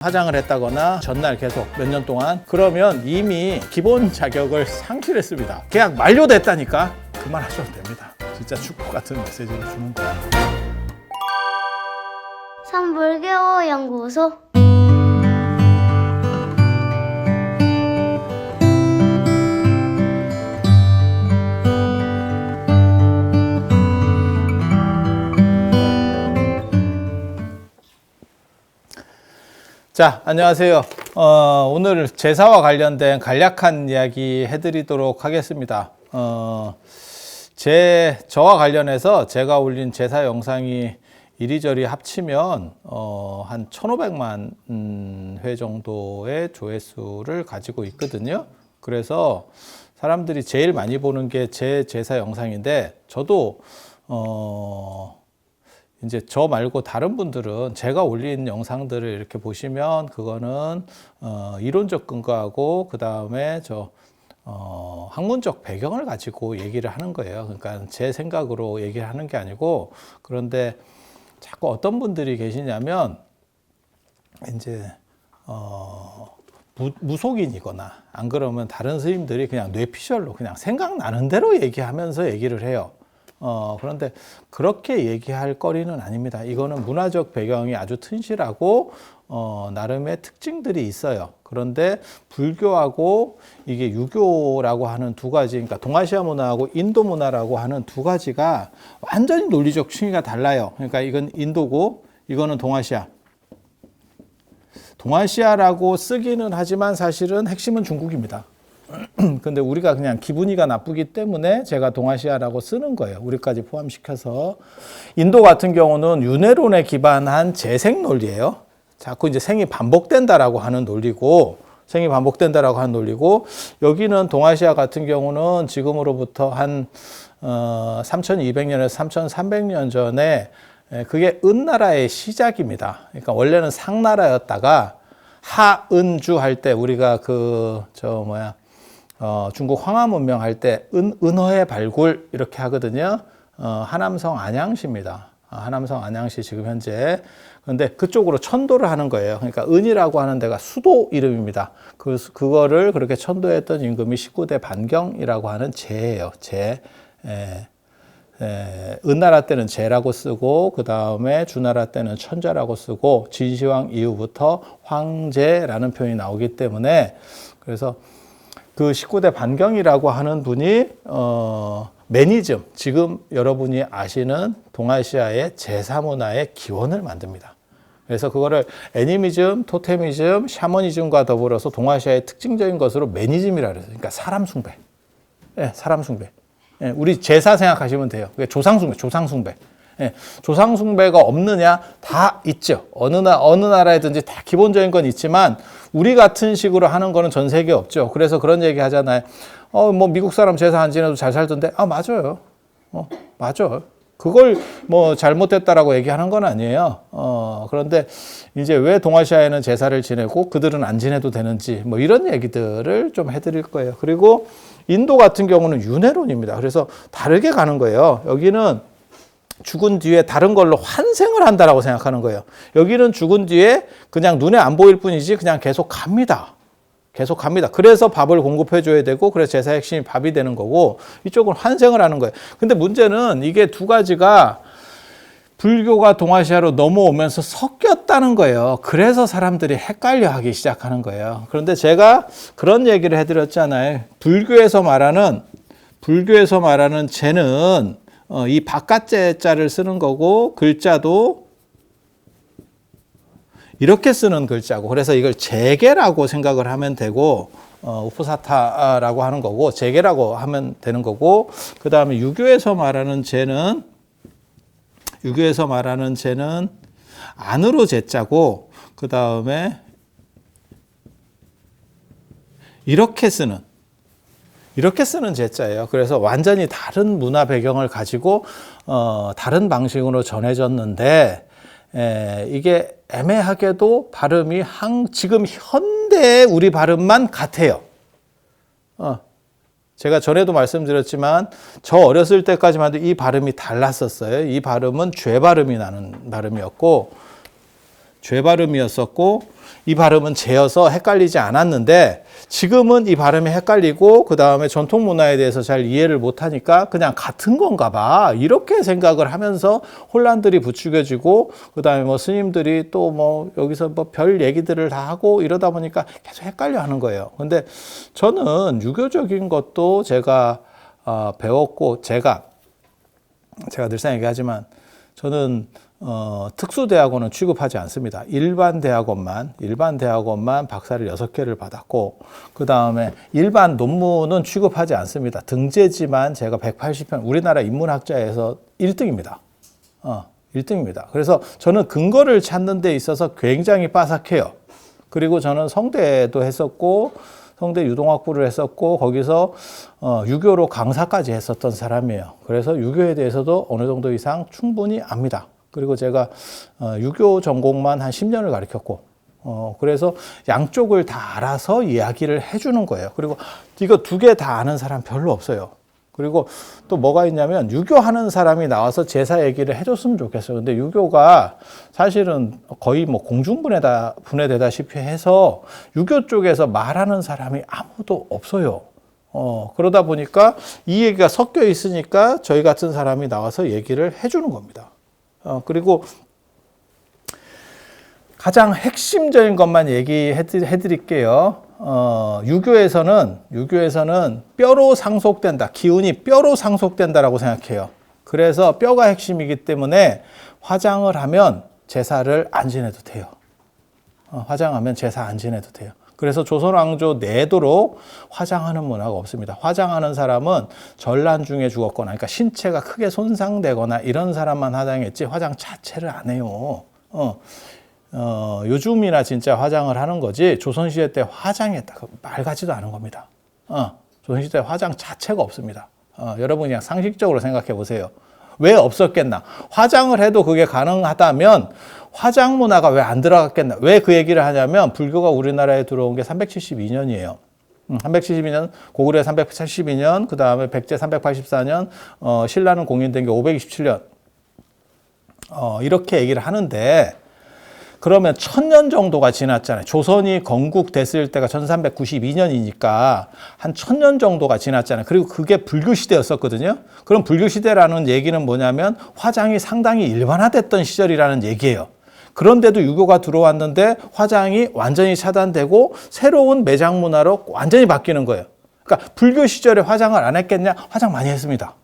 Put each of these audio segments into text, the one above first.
화장을 했다거나 전날 계속 몇 년 동안 그러면 이미 기본 자격을 상실했습니다. 계약 만료됐다니까 그만하셔도 됩니다. 진짜 축복 같은 메시지를 주는 거야. 산불교 연구소. 자, 안녕하세요. 오늘 제사와 관련된 간략한 이야기 해드리도록 하겠습니다. 저와 관련해서 제가 올린 제사 영상이 이리저리 합치면 한 1500만 회 정도의 조회수를 가지고 있거든요. 그래서 사람들이 제일 많이 보는 게 제 제사 영상인데, 저도 이제 저 말고 다른 분들은 제가 올린 영상들을 이렇게 보시면 그거는 이론적 근거하고 그 다음에 학문적 배경을 가지고 얘기를 하는 거예요. 그러니까 제 생각으로 얘기를 하는 게 아니고, 그런데 자꾸 어떤 분들이 계시냐면 이제 무속인이거나 안 그러면 다른 스님들이 그냥 뇌피셜로 그냥 생각나는 대로 얘기하면서 얘기를 해요. 그런데 그렇게 얘기할 거리는 아닙니다. 이거는 문화적 배경이 아주 튼실하고 나름의 특징들이 있어요. 그런데 불교하고 이게 유교라고 하는 두 가지, 그러니까 동아시아 문화하고 인도 문화라고 하는 두 가지가 완전히 논리적 층위가 달라요. 그러니까 이건 인도고 이거는 동아시아. 동아시아라고 쓰기는 하지만 사실은 핵심은 중국입니다. 근데 우리가 그냥 기분이가 나쁘기 때문에 제가 동아시아라고 쓰는 거예요. 우리까지 포함시켜서. 인도 같은 경우는 윤회론에 기반한 재생 논리예요. 자꾸 이제 생이 반복된다라고 하는 논리고, 여기는 동아시아 같은 경우는 지금으로부터 한 3200년에서 3300년 전에 그게 은나라의 시작입니다. 그러니까 원래는 상나라였다가 하은주 할 때 우리가 중국 황하 문명 할 때 은허의 발굴 이렇게 하거든요. 하남성 안양시입니다. 하남성 안양시 지금 현재. 그런데 그쪽으로 천도를 하는 거예요. 그러니까 은이라고 하는 데가 수도 이름입니다. 그거를 그렇게 천도했던 임금이 19대 반경이라고 하는 제예요. 제. 은나라 때는 제라고 쓰고, 그 다음에 주나라 때는 천자라고 쓰고, 진시황 이후부터 황제라는 표현이 나오기 때문에, 그래서 그 19대 반경이라고 하는 분이 매니즘, 지금 여러분이 아시는 동아시아의 제사 문화의 기원을 만듭니다. 그래서 그거를 애니미즘, 토테미즘, 샤머니즘과 더불어서 동아시아의 특징적인 것으로 매니즘이라고 해요. 그러니까 사람 숭배. 예, 사람 숭배. 예, 우리 제사 생각하시면 돼요. 조상 숭배. 예, 조상 숭배가 없느냐? 다 있죠. 어느 나라에든지 다 기본적인 건 있지만 우리 같은 식으로 하는 거는 전 세계에 없죠. 그래서 그런 얘기 하잖아요. 미국 사람 제사 안 지내도 잘 살던데. 맞아요. 맞아. 그걸 잘못됐다라고 얘기하는 건 아니에요. 그런데 이제 왜 동아시아에는 제사를 지내고 그들은 안 지내도 되는지 이런 얘기들을 좀 해드릴 거예요. 그리고 인도 같은 경우는 윤회론입니다. 그래서 다르게 가는 거예요. 여기는 죽은 뒤에 다른 걸로 환생을 한다라고 생각하는 거예요. 여기는 죽은 뒤에 그냥 눈에 안 보일 뿐이지 그냥 계속 갑니다. 그래서 밥을 공급해 줘야 되고, 그래서 제사의 핵심이 밥이 되는 거고, 이쪽은 환생을 하는 거예요. 근데 문제는 이게 두 가지가 불교가 동아시아로 넘어오면서 섞였다는 거예요. 그래서 사람들이 헷갈려 하기 시작하는 거예요. 그런데 제가 그런 얘기를 해드렸잖아요. 불교에서 말하는 제는 이 바깥제 자를 쓰는 거고, 글자도 이렇게 쓰는 글자고, 그래서 이걸 제계라고 생각을 하면 되고, 우프사타라고 하는 거고, 제계라고 하면 되는 거고, 그 다음에 유교에서 말하는 제는 안으로 제자고, 그 다음에 이렇게 쓰는 제자예요. 그래서 완전히 다른 문화 배경을 가지고 다른 방식으로 전해졌는데, 이게 애매하게도 발음이 지금 현대의 우리 발음만 같아요. 제가 전에도 말씀드렸지만 저 어렸을 때까지만 해도 이 발음이 달랐었어요. 이 발음은 죄 발음이 나는 발음이었고, 죄 발음이었었고 이 발음은 죄여서 헷갈리지 않았는데 지금은 이 발음이 헷갈리고 그 다음에 전통 문화에 대해서 잘 이해를 못하니까 그냥 같은 건가 봐 이렇게 생각을 하면서 혼란들이 부추겨지고 그 다음에 뭐 스님들이 또 뭐 여기서 뭐 별 얘기들을 다 하고 이러다 보니까 계속 헷갈려 하는 거예요. 근데 저는 유교적인 것도 제가 배웠고 제가 늘상 얘기하지만 저는 특수대학원은 취급하지 않습니다. 일반 대학원만 박사를 6개를 받았고 그 다음에 일반 논문은 취급하지 않습니다. 등재지만 제가 180편 우리나라 인문학자에서 1등입니다. 1등입니다. 그래서 저는 근거를 찾는 데 있어서 굉장히 빠삭해요. 그리고 저는 성대도 했었고 성대 유동학부를 했었고 거기서 유교로 강사까지 했었던 사람이에요. 그래서 유교에 대해서도 어느 정도 이상 충분히 압니다. 그리고 제가 유교 전공만 한 10년을 가르쳤고 그래서 양쪽을 다 알아서 이야기를 해주는 거예요. 그리고 이거 2개 다 아는 사람 별로 없어요. 그리고 또 뭐가 있냐면 유교하는 사람이 나와서 제사 얘기를 해줬으면 좋겠어요. 근데 유교가 사실은 거의 뭐 분해되다시피 해서 유교 쪽에서 말하는 사람이 아무도 없어요. 그러다 보니까 이 얘기가 섞여 있으니까 저희 같은 사람이 나와서 얘기를 해주는 겁니다. 그리고 가장 핵심적인 것만 얘기해 드릴게요. 유교에서는 뼈로 상속된다. 기운이 뼈로 상속된다라고 생각해요. 그래서 뼈가 핵심이기 때문에 화장을 하면 제사를 안 지내도 돼요. 화장하면 제사 안 지내도 돼요. 그래서 조선 왕조 내도록 화장하는 문화가 없습니다. 화장하는 사람은 전란 중에 죽었거나, 그러니까 신체가 크게 손상되거나 이런 사람만 화장했지 화장 자체를 안 해요. 요즘이나 진짜 화장을 하는 거지 조선시대 때 화장했다. 말 같지도 않은 겁니다. 조선시대 화장 자체가 없습니다. 여러분 그냥 상식적으로 생각해 보세요. 왜 없었겠나? 화장을 해도 그게 가능하다면 화장 문화가 왜 안 들어갔겠나? 왜 그 얘기를 하냐면 불교가 우리나라에 들어온 게 372년이에요. 372년, 고구려 382년, 그 다음에 백제 384년, 신라는 공인된 게 527년. 이렇게 얘기를 하는데 그러면 1000년 정도가 지났잖아요. 조선이 건국됐을 때가 1392년이니까 한 1000년 정도가 지났잖아요. 그리고 그게 불교 시대였었거든요. 그럼 불교 시대라는 얘기는 뭐냐면 화장이 상당히 일반화됐던 시절이라는 얘기예요. 그런데도 유교가 들어왔는데 화장이 완전히 차단되고 새로운 매장 문화로 완전히 바뀌는 거예요. 그러니까 불교 시절에 화장을 안 했겠냐? 화장 많이 했습니다.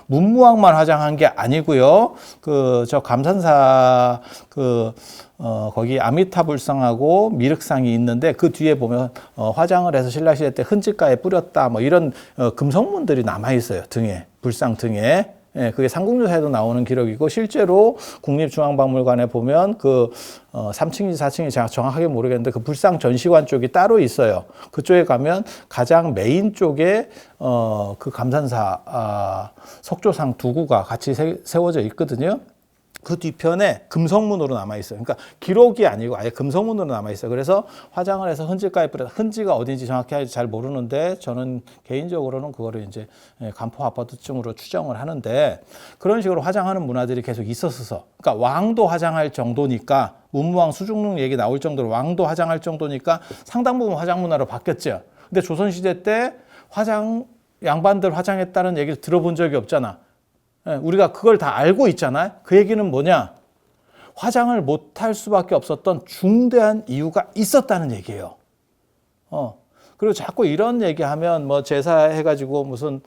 문무왕만 화장한 게 아니고요. 저 감산사 거기 아미타불상하고 미륵상이 있는데 그 뒤에 보면 화장을 해서 신라시대 때 흔집가에 뿌렸다 뭐 이런 금성문들이 남아 있어요. 등에 불상 등에. 예, 그게 삼국유사에도 나오는 기록이고 실제로 국립중앙박물관에 보면 3층인지 4층인지 제가 정확하게 모르겠는데 그 불상 전시관 쪽이 따로 있어요. 그쪽에 가면 가장 메인 쪽에 그 감산사 석조상 2구가 같이 세워져 있거든요. 그 뒤편에 금성문으로 남아있어요. 그러니까 기록이 아니고 아예 금성문으로 남아있어요. 그래서 화장을 해서 흔지가에 뿌려서 흔지가 어딘지 정확히 잘 모르는데 저는 개인적으로는 그거를 이제 간포 아파트쯤으로 추정을 하는데 그런 식으로 화장하는 문화들이 계속 있었어서 그러니까 왕도 화장할 정도니까 문무왕 수중릉 얘기 나올 정도로 왕도 화장할 정도니까 상당 부분 화장 문화로 바뀌었죠. 근데 조선시대 때 양반들 화장했다는 얘기를 들어본 적이 없잖아. 우리가 그걸 다 알고 있잖아요. 그 얘기는 뭐냐? 화장을 못할 수밖에 없었던 중대한 이유가 있었다는 얘기예요. 그리고 자꾸 이런 얘기하면 뭐 제사 해가지고 무슨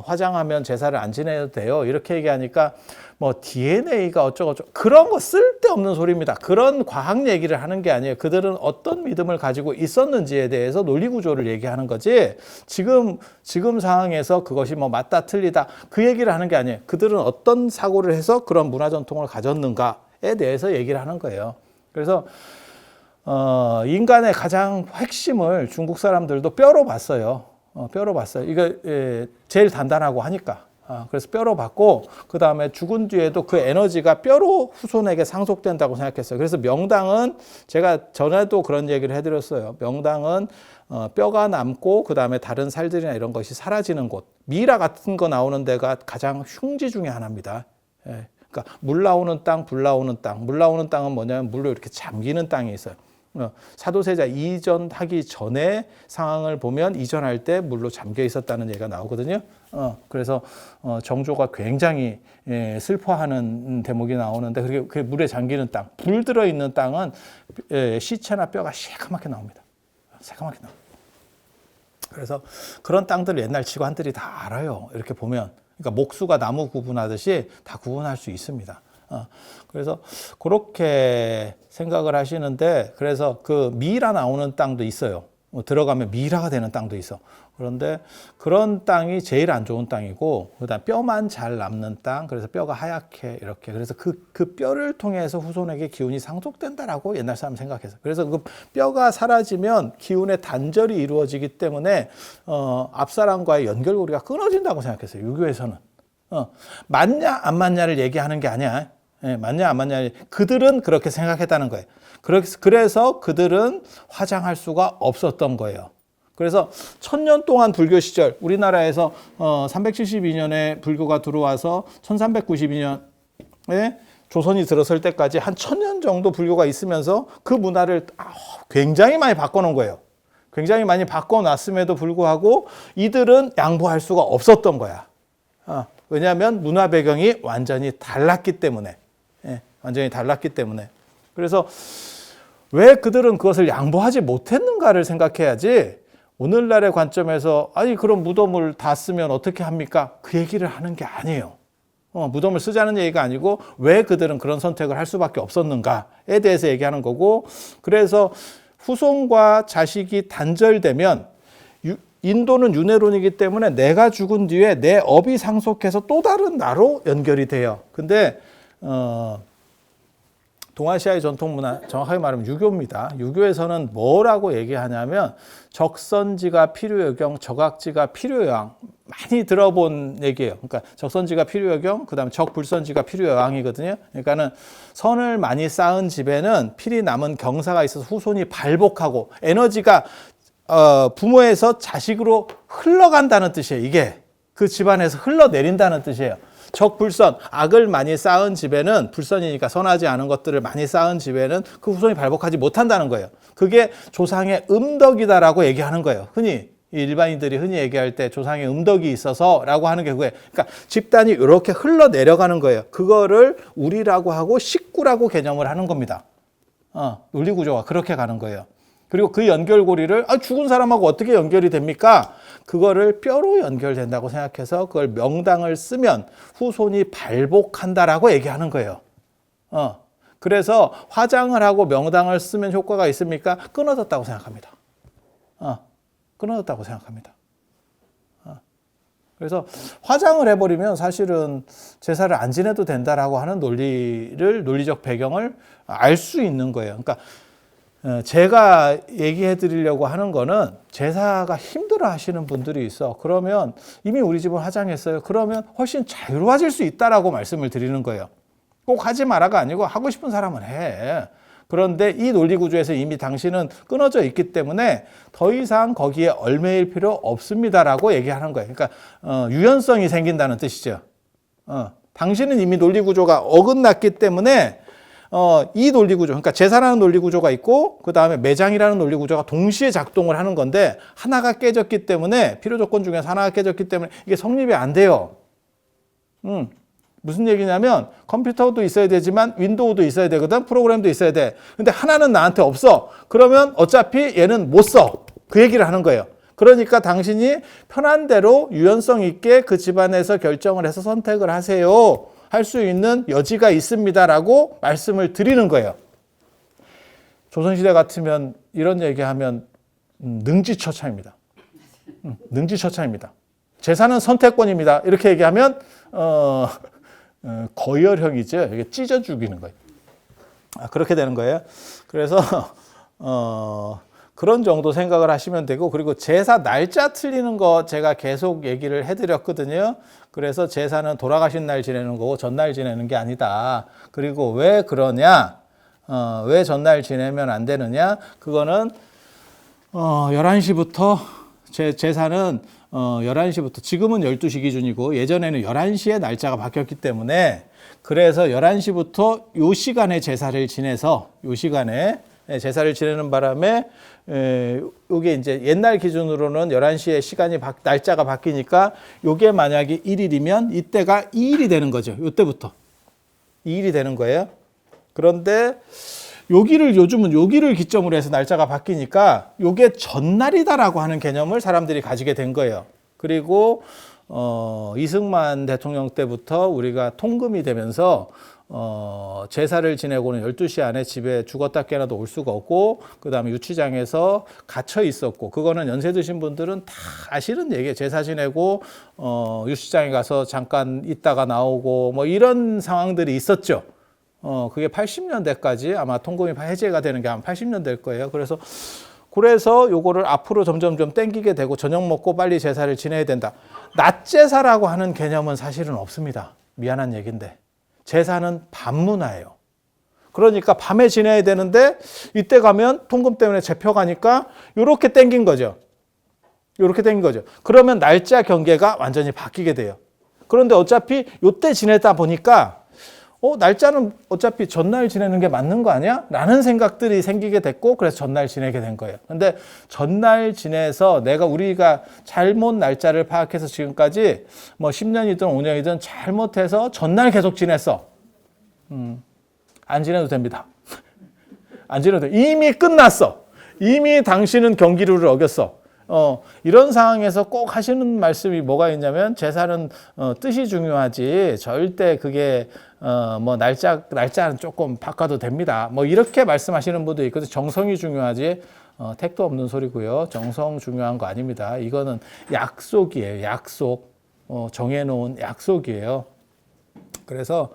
화장하면 제사를 안 지내도 돼요. 이렇게 얘기하니까 뭐 DNA가 어쩌고저쩌고 그런 거 쓸데없는 소리입니다. 그런 과학 얘기를 하는 게 아니에요. 그들은 어떤 믿음을 가지고 있었는지에 대해서 논리 구조를 얘기하는 거지 지금 상황에서 그것이 뭐 맞다 틀리다 그 얘기를 하는 게 아니에요. 그들은 어떤 사고를 해서 그런 문화 전통을 가졌는가에 대해서 얘기를 하는 거예요. 그래서 인간의 가장 핵심을 중국 사람들도 뼈로 봤어요. 뼈로 봤어요. 이거 제일 단단하고 하니까. 그래서 뼈로 봤고 그 다음에 죽은 뒤에도 그 에너지가 뼈로 후손에게 상속된다고 생각했어요. 그래서 명당은 제가 전에도 그런 얘기를 해드렸어요. 명당은 뼈가 남고 그 다음에 다른 살들이나 이런 것이 사라지는 곳. 미라 같은 거 나오는 데가 가장 흉지 중에 하나입니다. 그러니까 물 나오는 땅, 불 나오는 땅. 물 나오는 땅은 뭐냐면 물로 이렇게 잠기는 땅이 있어요. 사도세자 이전하기 전에 상황을 보면 이전할 때 물로 잠겨 있었다는 얘기가 나오거든요. 그래서 정조가 굉장히 슬퍼하는 대목이 나오는데 그 물에 잠기는 땅, 불 들어 있는 땅은 시체나 뼈가 새카맣게 나옵니다. 새카맣게 나옵니다. 그래서 그런 땅들을 옛날 직관들이 다 알아요. 이렇게 보면. 그러니까 목수가 나무 구분하듯이 다 구분할 수 있습니다. 그래서 그렇게 생각을 하시는데, 그래서 그 미라 나오는 땅도 있어요. 들어가면 미라가 되는 땅도 있어. 그런데 그런 땅이 제일 안 좋은 땅이고, 그다음 뼈만 잘 남는 땅, 그래서 뼈가 하얗게 이렇게. 그래서 그 뼈를 통해서 후손에게 기운이 상속된다라고 옛날 사람 생각해서. 그래서 그 뼈가 사라지면 기운의 단절이 이루어지기 때문에 앞사람과의 연결고리가 끊어진다고 생각했어요. 유교에서는. 맞냐 안 맞냐를 얘기하는 게 아니야. 맞냐 안 맞냐. 그들은 그렇게 생각했다는 거예요. 그래서 그들은 화장할 수가 없었던 거예요. 그래서 1000년 동안 불교 시절, 우리나라에서 372년에 불교가 들어와서 1392년에 조선이 들어설 때까지 한 1000년 정도 불교가 있으면서 그 문화를 굉장히 많이 바꿔놓은 거예요. 굉장히 많이 바꿔놨음에도 불구하고 이들은 양보할 수가 없었던 거야. 왜냐하면 문화 배경이 완전히 달랐기 때문에. 완전히 달랐기 때문에. 그래서 왜 그들은 그것을 양보하지 못했는가를 생각해야지, 오늘날의 관점에서 아니 그럼 무덤을 다 쓰면 어떻게 합니까? 그 얘기를 하는 게 아니에요. 무덤을 쓰자는 얘기가 아니고 왜 그들은 그런 선택을 할 수밖에 없었는가에 대해서 얘기하는 거고, 그래서 후손과 자식이 단절되면, 인도는 윤회론이기 때문에 내가 죽은 뒤에 내 업이 상속해서 또 다른 나로 연결이 돼요. 근데 동아시아의 전통 문화, 정확하게 말하면 유교입니다. 유교에서는 뭐라고 얘기하냐면 적선지가 필요여경, 적악지가 필요여왕. 많이 들어본 얘기예요. 그러니까 적선지가 필요여경, 그다음에 적불선지가 필요여왕이거든요. 그러니까는 선을 많이 쌓은 집에는 필이 남은 경사가 있어서 후손이 발복하고 에너지가 부모에서 자식으로 흘러간다는 뜻이에요. 이게 그 집안에서 흘러내린다는 뜻이에요. 적불선, 악을 많이 쌓은 집에는, 불선이니까 선하지 않은 것들을 많이 쌓은 집에는 그 후손이 발복하지 못한다는 거예요. 그게 조상의 음덕이다라고 얘기하는 거예요. 일반인들이 흔히 얘기할 때 조상의 음덕이 있어서라고 하는 게 그거예요. 그러니까 집단이 이렇게 흘러내려가는 거예요. 그거를 우리라고 하고 식구라고 개념을 하는 겁니다. 논리구조가 그렇게 가는 거예요. 그리고 그 연결고리를 죽은 사람하고 어떻게 연결이 됩니까? 그거를 뼈로 연결된다고 생각해서 그걸 명당을 쓰면 후손이 발복한다라고 얘기하는 거예요. 그래서 화장을 하고 명당을 쓰면 효과가 있습니까? 끊어졌다고 생각합니다. 끊어졌다고 생각합니다. 그래서 화장을 해버리면 사실은 제사를 안 지내도 된다라고 하는 논리적 배경을 알 수 있는 거예요. 그러니까 제가 얘기해 드리려고 하는 거는, 제사가 힘들어 하시는 분들이 있어. 그러면 이미 우리 집은 화장했어요. 그러면 훨씬 자유로워질 수 있다라고 말씀을 드리는 거예요. 꼭 하지 마라가 아니고 하고 싶은 사람은 해. 그런데 이 논리 구조에서 이미 당신은 끊어져 있기 때문에 더 이상 거기에 얽매일 필요 없습니다라고 얘기하는 거예요. 그러니까 유연성이 생긴다는 뜻이죠. 당신은 이미 논리 구조가 어긋났기 때문에 이 논리 구조, 그러니까 제사라는 논리 구조가 있고 그 다음에 매장이라는 논리 구조가 동시에 작동을 하는 건데, 하나가 깨졌기 때문에, 필요 조건 중에서 하나가 깨졌기 때문에 이게 성립이 안 돼요. 무슨 얘기냐면 컴퓨터도 있어야 되지만 윈도우도 있어야 되거든, 프로그램도 있어야 돼. 근데 하나는 나한테 없어. 그러면 어차피 얘는 못 써. 그 얘기를 하는 거예요. 그러니까 당신이 편한 대로 유연성 있게 그 집안에서 결정을 해서 선택을 하세요. 할 수 있는 여지가 있습니다라고 말씀을 드리는 거예요. 조선시대 같으면 이런 얘기하면 능지처참입니다. 능지처참입니다. 제사는 선택권입니다. 이렇게 얘기하면 거열형이죠. 이게 찢어 죽이는 거예요. 그렇게 되는 거예요. 그래서 그런 정도 생각을 하시면 되고, 그리고 제사 날짜 틀리는 거 제가 계속 얘기를 해드렸거든요. 그래서 제사는 돌아가신 날 지내는 거고 전날 지내는 게 아니다. 그리고 왜 그러냐? 왜 전날 지내면 안 되느냐? 그거는 11시부터 제사는 11시부터 지금은 12시 기준이고 예전에는 11시에 날짜가 바뀌었기 때문에 그래서 11시부터 요 시간에 제사를 지내서 요 시간에 제사를 지내는 바람에 요게 이제 옛날 기준으로는 11시에 날짜가 바뀌니까 요게 만약에 1일이면 이때가 2일이 되는 거죠. 요때부터 2일이 되는 거예요. 그런데 요즘은 여기를 기점으로 해서 날짜가 바뀌니까 요게 전날이다라고 하는 개념을 사람들이 가지게 된 거예요. 그리고 이승만 대통령 때부터 우리가 통금이 되면서 제사를 지내고는 12시 안에 집에 죽었다 깨어나도 올 수가 없고 그다음에 유치장에서 갇혀 있었고 그거는 연세 드신 분들은 다 아시는 얘기예요. 제사 지내고 유치장에 가서 잠깐 있다가 나오고 뭐 이런 상황들이 있었죠. 그게 80년대까지 아마 통금이 해제가 되는 게 아마 80년대일 거예요. 그래서 요거를 앞으로 점점 땡기게 되고 저녁 먹고 빨리 제사를 지내야 된다. 낮 제사라고 하는 개념은 사실은 없습니다. 미안한 얘기인데. 제사는 밤 문화예요. 그러니까 밤에 지내야 되는데 이때 가면 통금 때문에 잡혀가니까 요렇게 땡긴 거죠. 요렇게 땡긴 거죠. 그러면 날짜 경계가 완전히 바뀌게 돼요. 그런데 어차피 요때 지내다 보니까 날짜는 어차피 전날 지내는 게 맞는 거 아니야? 라는 생각들이 생기게 됐고 그래서 전날 지내게 된 거예요. 근데 전날 지내서 우리가 잘못 날짜를 파악해서 지금까지 뭐 10년이든 5년이든 잘못해서 전날 계속 지냈어. 안 지내도 됩니다. 안 지내도 돼. 이미 끝났어. 이미 당신은 경기룰을 어겼어. 이런 상황에서 꼭 하시는 말씀이 뭐가 있냐면 제사는 뜻이 중요하지 절대 그게 뭐 날짜는 조금 바꿔도 됩니다. 뭐 이렇게 말씀하시는 분도 있거든요. 정성이 중요하지 택도 없는 소리고요. 정성 중요한 거 아닙니다. 이거는 약속이에요. 약속. 정해놓은 약속이에요. 그래서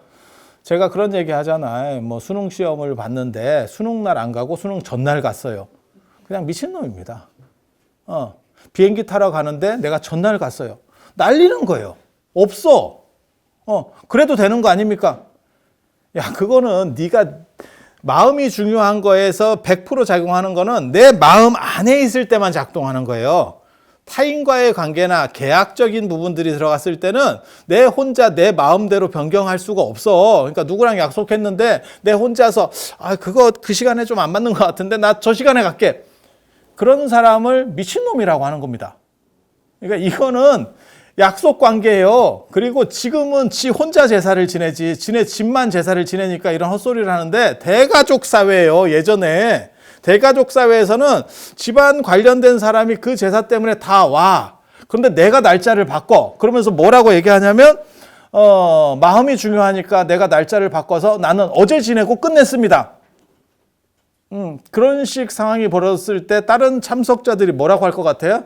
제가 그런 얘기 하잖아요. 뭐 수능 시험을 봤는데 수능 날 안 가고 수능 전날 갔어요. 그냥 미친놈입니다. 비행기 타러 가는데 내가 전날 갔어요. 날리는 거예요. 없어. 그래도 되는 거 아닙니까? 야, 그거는 네가 마음이 중요한 거에서 100% 작용하는 거는 내 마음 안에 있을 때만 작동하는 거예요. 타인과의 관계나 계약적인 부분들이 들어갔을 때는 내 혼자 내 마음대로 변경할 수가 없어. 그러니까 누구랑 약속했는데 내 혼자서 그거 그 시간에 좀 안 맞는 것 같은데 나 저 시간에 갈게. 그런 사람을 미친놈이라고 하는 겁니다. 그러니까 이거는 약속 관계예요. 그리고 지금은 지 혼자 제사를 지내지, 지네 집만 제사를 지내니까 이런 헛소리를 하는데 대가족 사회예요. 예전에 대가족 사회에서는 집안 관련된 사람이 그 제사 때문에 다 와. 그런데 내가 날짜를 바꿔. 그러면서 뭐라고 얘기하냐면 마음이 중요하니까 내가 날짜를 바꿔서 나는 어제 지내고 끝냈습니다. 그런 식 상황이 벌어졌을 때 다른 참석자들이 뭐라고 할 것 같아요?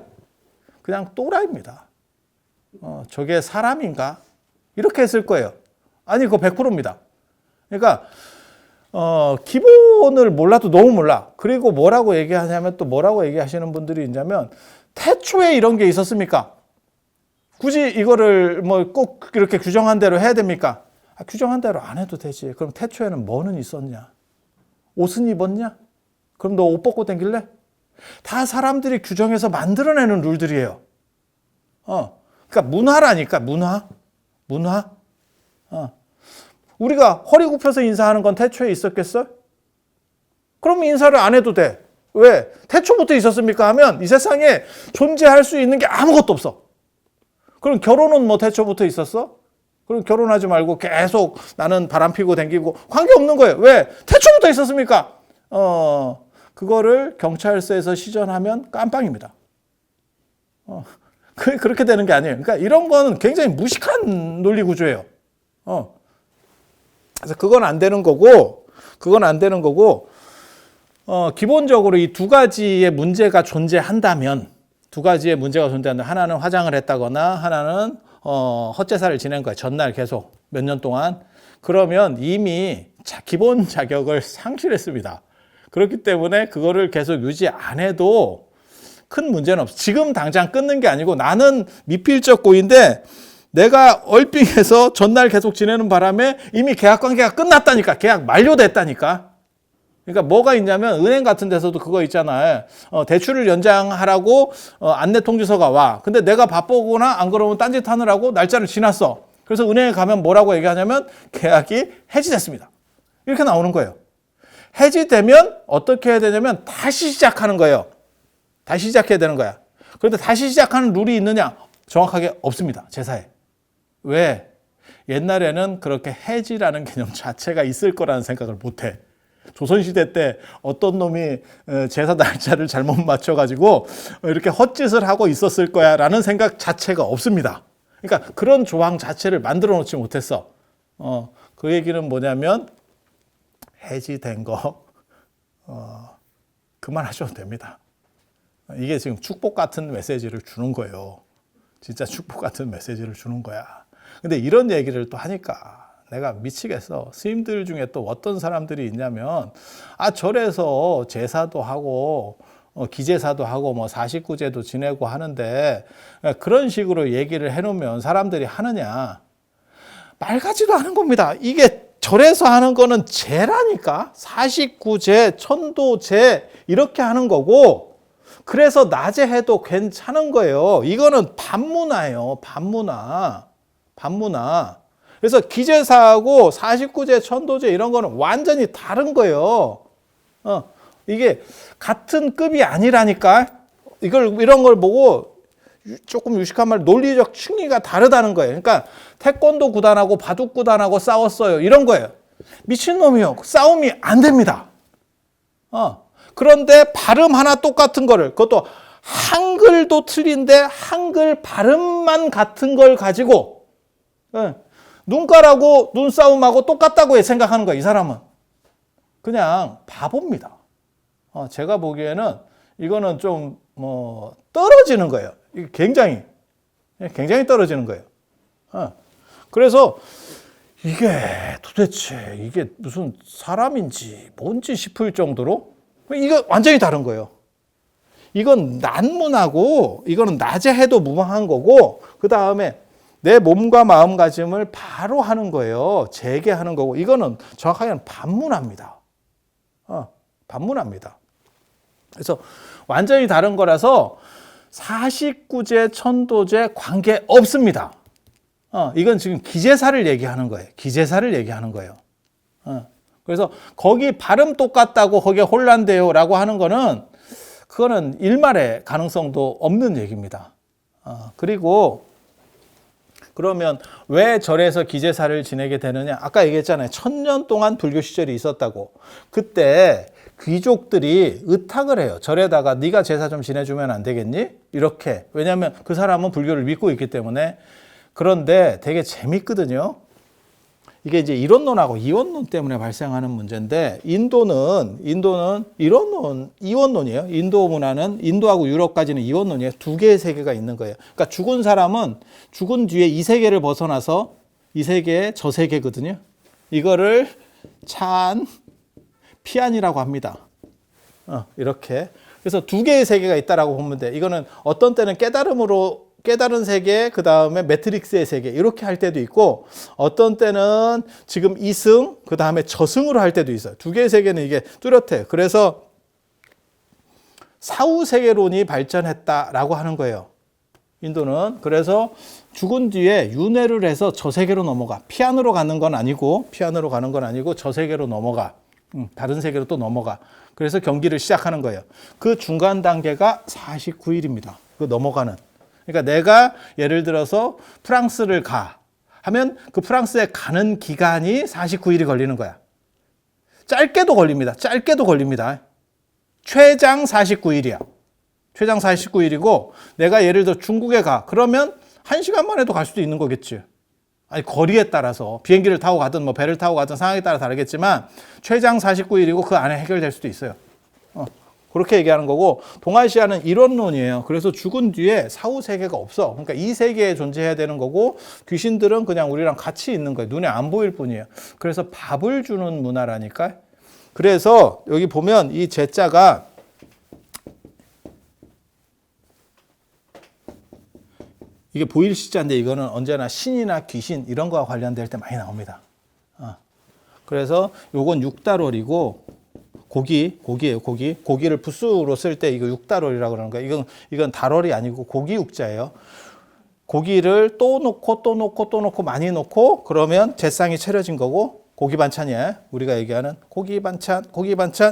그냥 또라이입니다. 저게 사람인가? 이렇게 했을 거예요. 아니, 그거 100%입니다. 그러니까, 기본을 몰라도 너무 몰라. 그리고 뭐라고 얘기하냐면 또 뭐라고 얘기하시는 분들이 있냐면, 태초에 이런 게 있었습니까? 굳이 이거를 뭐 꼭 이렇게 규정한 대로 해야 됩니까? 규정한 대로 안 해도 되지. 그럼 태초에는 뭐는 있었냐? 옷은 입었냐? 그럼 너 옷 벗고 다닐래? 다 사람들이 규정해서 만들어내는 룰들이에요. 그러니까 문화라니까, 문화. 우리가 허리 굽혀서 인사하는 건 태초에 있었겠어? 그럼 인사를 안 해도 돼. 왜? 태초부터 있었습니까? 하면 이 세상에 존재할 수 있는 게 아무것도 없어. 그럼 결혼은 뭐 태초부터 있었어? 그럼 결혼하지 말고 계속 나는 바람 피고 다니고 관계없는 거예요. 왜? 태초부터 있었습니까? 그거를 경찰서에서 시전하면 깜빵입니다. 그렇게 되는 게 아니에요. 그러니까 이런 거는 굉장히 무식한 논리 구조예요. 그래서 그건 안 되는 거고, 기본적으로 이 두 가지의 문제가 존재한다면, 하나는 화장을 했다거나, 하나는 헛제사를 지낸 거예요. 전날 계속 몇 년 동안. 그러면 이미 기본 자격을 상실했습니다. 그렇기 때문에 그거를 계속 유지 안 해도 큰 문제는 없어. 지금 당장 끊는 게 아니고 나는 미필적 고인데 내가 얼빙해서 전날 계속 지내는 바람에 이미 계약 관계가 끝났다니까. 계약 만료됐다니까. 그러니까 뭐가 있냐면 은행 같은 데서도 그거 있잖아요. 대출을 연장하라고 안내 통지서가 와. 근데 내가 바쁘거나 안 그러면 딴짓 하느라고 날짜를 지났어. 그래서 은행에 가면 뭐라고 얘기하냐면 계약이 해지됐습니다. 이렇게 나오는 거예요. 해지되면 어떻게 해야 되냐면 다시 시작하는 거예요. 다시 시작해야 되는 거야. 그런데 다시 시작하는 룰이 있느냐? 정확하게 없습니다. 제사에. 왜? 옛날에는 그렇게 해지라는 개념 자체가 있을 거라는 생각을 못 해. 조선시대 때 어떤 놈이 제사 날짜를 잘못 맞춰가지고 이렇게 헛짓을 하고 있었을 거야 라는 생각 자체가 없습니다. 그러니까 그런 조항 자체를 만들어 놓지 못했어. 그 얘기는 뭐냐면 해지된 거 그만하셔도 됩니다. 이게 지금 축복 같은 메시지를 주는 거예요. 진짜 축복 같은 메시지를 주는 거야. 근데 이런 얘기를 또 하니까 내가 미치겠어. 스님들 중에 또 어떤 사람들이 있냐면 절에서 제사도 하고 기제사도 하고 뭐 49제도 지내고 하는데 그런 식으로 얘기를 해놓으면 사람들이 하느냐. 말 같지도 않은 겁니다. 이게 절에서 하는 거는 제라니까. 49제, 천도제 이렇게 하는 거고 그래서 낮에 해도 괜찮은 거예요. 이거는 반문화예요. 반문화. 그래서 기제사하고 49제, 천도제 이런 거는 완전히 다른 거예요. 이게 같은 급이 아니라니까. 이런 걸 보고 조금 유식한 말 논리적 층위가 다르다는 거예요. 그러니까 태권도 구단하고 바둑 구단하고 싸웠어요. 이런 거예요. 미친놈이요. 싸움이 안 됩니다. 그런데 발음 하나 똑같은 거를 그것도 한글도 틀린데 한글 발음만 같은 걸 가지고 눈가라고 눈싸움하고 똑같다고 생각하는 거야. 이 사람은 그냥 바보입니다. 제가 보기에는 이거는 좀 떨어지는 거예요. 굉장히 떨어지는 거예요. 그래서 이게 도대체 이게 무슨 사람인지 뭔지 싶을 정도로 이거 완전히 다른 거예요. 이건 난문하고 이거는 낮에 해도 무방한 거고 그 다음에 내 몸과 마음가짐을 바로 하는 거예요. 재개하는 거고 이거는 정확하게는 반문합니다. 반문합니다. 그래서 완전히 다른 거라서 49제, 천도제 관계 없습니다. 이건 지금 기제사를 얘기하는 거예요. 기제사를 얘기하는 거예요. 그래서 거기 발음 똑같다고 거기에 혼란돼요 라고 하는 거는 그거는 일말의 가능성도 없는 얘기입니다. 그리고 그러면 왜 절에서 기제사를 지내게 되느냐? 아까 얘기했잖아요. 1000년 동안 불교 시절이 있었다고. 그때 귀족들이 의탁을 해요. 절에다가 네가 제사 좀 지내주면 안 되겠니? 이렇게. 왜냐하면 그 사람은 불교를 믿고 있기 때문에. 그런데 되게 재밌거든요. 이게 이제 이원론하고 이원론 때문에 발생하는 문제인데 인도는 이원론이에요. 인도 문화는 인도하고 유럽까지는 이원론이에요. 두 개의 세계가 있는 거예요. 그러니까 죽은 사람은 죽은 뒤에 이 세계를 벗어나서 이 세계의 저 세계거든요. 이거를 찬 피안이라고 합니다. 이렇게. 그래서 두 개의 세계가 있다라고 보면 돼. 이거는 어떤 때는 깨달은 세계, 그 다음에 매트릭스의 세계 이렇게 할 때도 있고 어떤 때는 지금 이승, 그 다음에 저승으로 할 때도 있어요. 두 개의 세계는 이게 뚜렷해요. 그래서 사후세계론이 발전했다라고 하는 거예요. 인도는. 그래서 죽은 뒤에 윤회를 해서 저 세계로 넘어가. 피안으로 가는 건 아니고 저 세계로 넘어가. 다른 세계로 또 넘어가. 그래서 경기를 시작하는 거예요. 그 중간 단계가 49일입니다. 그 넘어가는. 그러니까 내가 예를 들어서 프랑스를 가 하면 그 프랑스에 가는 기간이 49일이 걸리는 거야. 짧게도 걸립니다. 최장 49일이야. 최장 49일이고 내가 예를 들어 중국에 가. 그러면 1시간만 해도 갈 수도 있는 거겠지. 아니 거리에 따라서 비행기를 타고 가든 뭐 배를 타고 가든 상황에 따라 다르겠지만 최장 49일이고 그 안에 해결될 수도 있어요. 그렇게 얘기하는 거고 동아시아는 이원론이에요. 그래서 죽은 뒤에 사후 세계가 없어. 그러니까 이 세계에 존재해야 되는 거고 귀신들은 그냥 우리랑 같이 있는 거예요. 눈에 안 보일 뿐이에요. 그래서 밥을 주는 문화라니까. 그래서 여기 보면 이 제자가 이게 보일 시자인데 이거는 언제나 신이나 귀신 이런 거와 관련될 때 많이 나옵니다. 그래서 요건 6달월이고 고기예요, 고기. 고기를 부수로 쓸 때 이거 육달월이라고 그러는 거예요. 이건 달월이 아니고 고기 육자예요. 고기를 또 넣고 많이 넣고 그러면 제상이 차려진 거고 고기 반찬이에요. 우리가 얘기하는 고기 반찬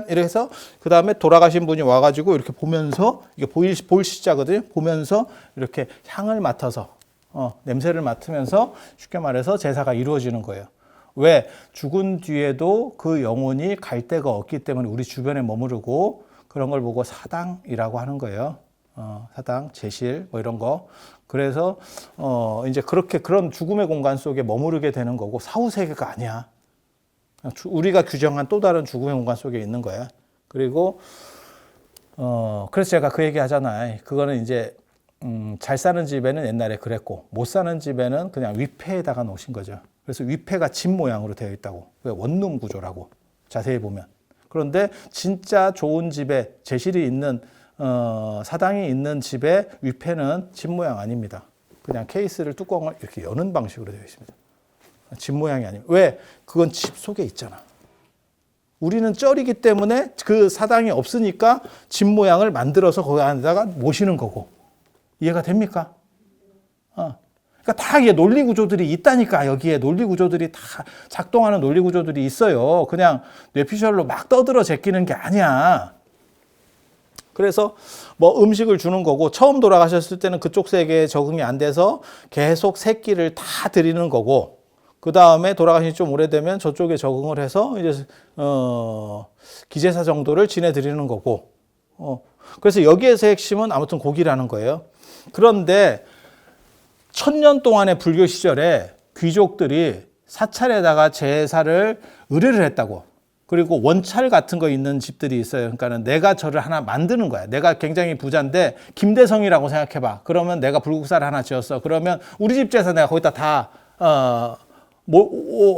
이렇게 해서 그 다음에 돌아가신 분이 와가지고 이렇게 보면서 이게 보일 시자거든요. 보면서 이렇게 향을 맡아서 냄새를 맡으면서 쉽게 말해서 제사가 이루어지는 거예요. 왜? 죽은 뒤에도 그 영혼이 갈 데가 없기 때문에 우리 주변에 머무르고 그런 걸 보고 사당이라고 하는 거예요. 사당, 제실 뭐 이런 거. 그래서 이제 그렇게 그런 죽음의 공간 속에 머무르게 되는 거고 사후 세계가 아니야. 우리가 규정한 또 다른 죽음의 공간 속에 있는 거야. 그리고 그래서 제가 그 얘기 하잖아요. 그거는 이제 잘 사는 집에는 옛날에 그랬고 못 사는 집에는 그냥 위패에다가 놓으신 거죠. 그래서 위패가 집 모양으로 되어 있다고. 원룸 구조라고 자세히 보면. 그런데 진짜 좋은 집에 제실이 있는 사당이 있는 집에 위패는 집 모양 아닙니다. 그냥 케이스를 뚜껑을 이렇게 여는 방식으로 되어 있습니다. 집 모양이 아닙니다. 왜? 그건 집 속에 있잖아. 우리는 쩔이기 때문에 그 사당이 없으니까 집 모양을 만들어서 거기 안에다가 모시는 거고. 이해가 됩니까? 그러니까 다 이게 논리 구조들이 있다니까. 여기에 논리 구조들이 다 작동하는 논리 구조들이 있어요. 그냥 뇌피셜로 막 떠들어 제끼는 게 아니야. 그래서 뭐 음식을 주는 거고 처음 돌아가셨을 때는 그쪽 세계에 적응이 안 돼서 계속 새끼를 다 드리는 거고 그 다음에 돌아가신 지 좀 오래되면 저쪽에 적응을 해서 이제 기제사 정도를 지내드리는 거고 그래서 여기에서 핵심은 아무튼 고기라는 거예요. 그런데 1000년 동안의 불교 시절에 귀족들이 사찰에다가 제사를 의뢰를 했다고. 그리고 원찰 같은 거 있는 집들이 있어요. 그러니까는 내가 절을 하나 만드는 거야. 내가 굉장히 부자인데 김대성이라고 생각해봐. 그러면 내가 불국사를 하나 지었어. 그러면 우리 집 제사 내가 거기다 다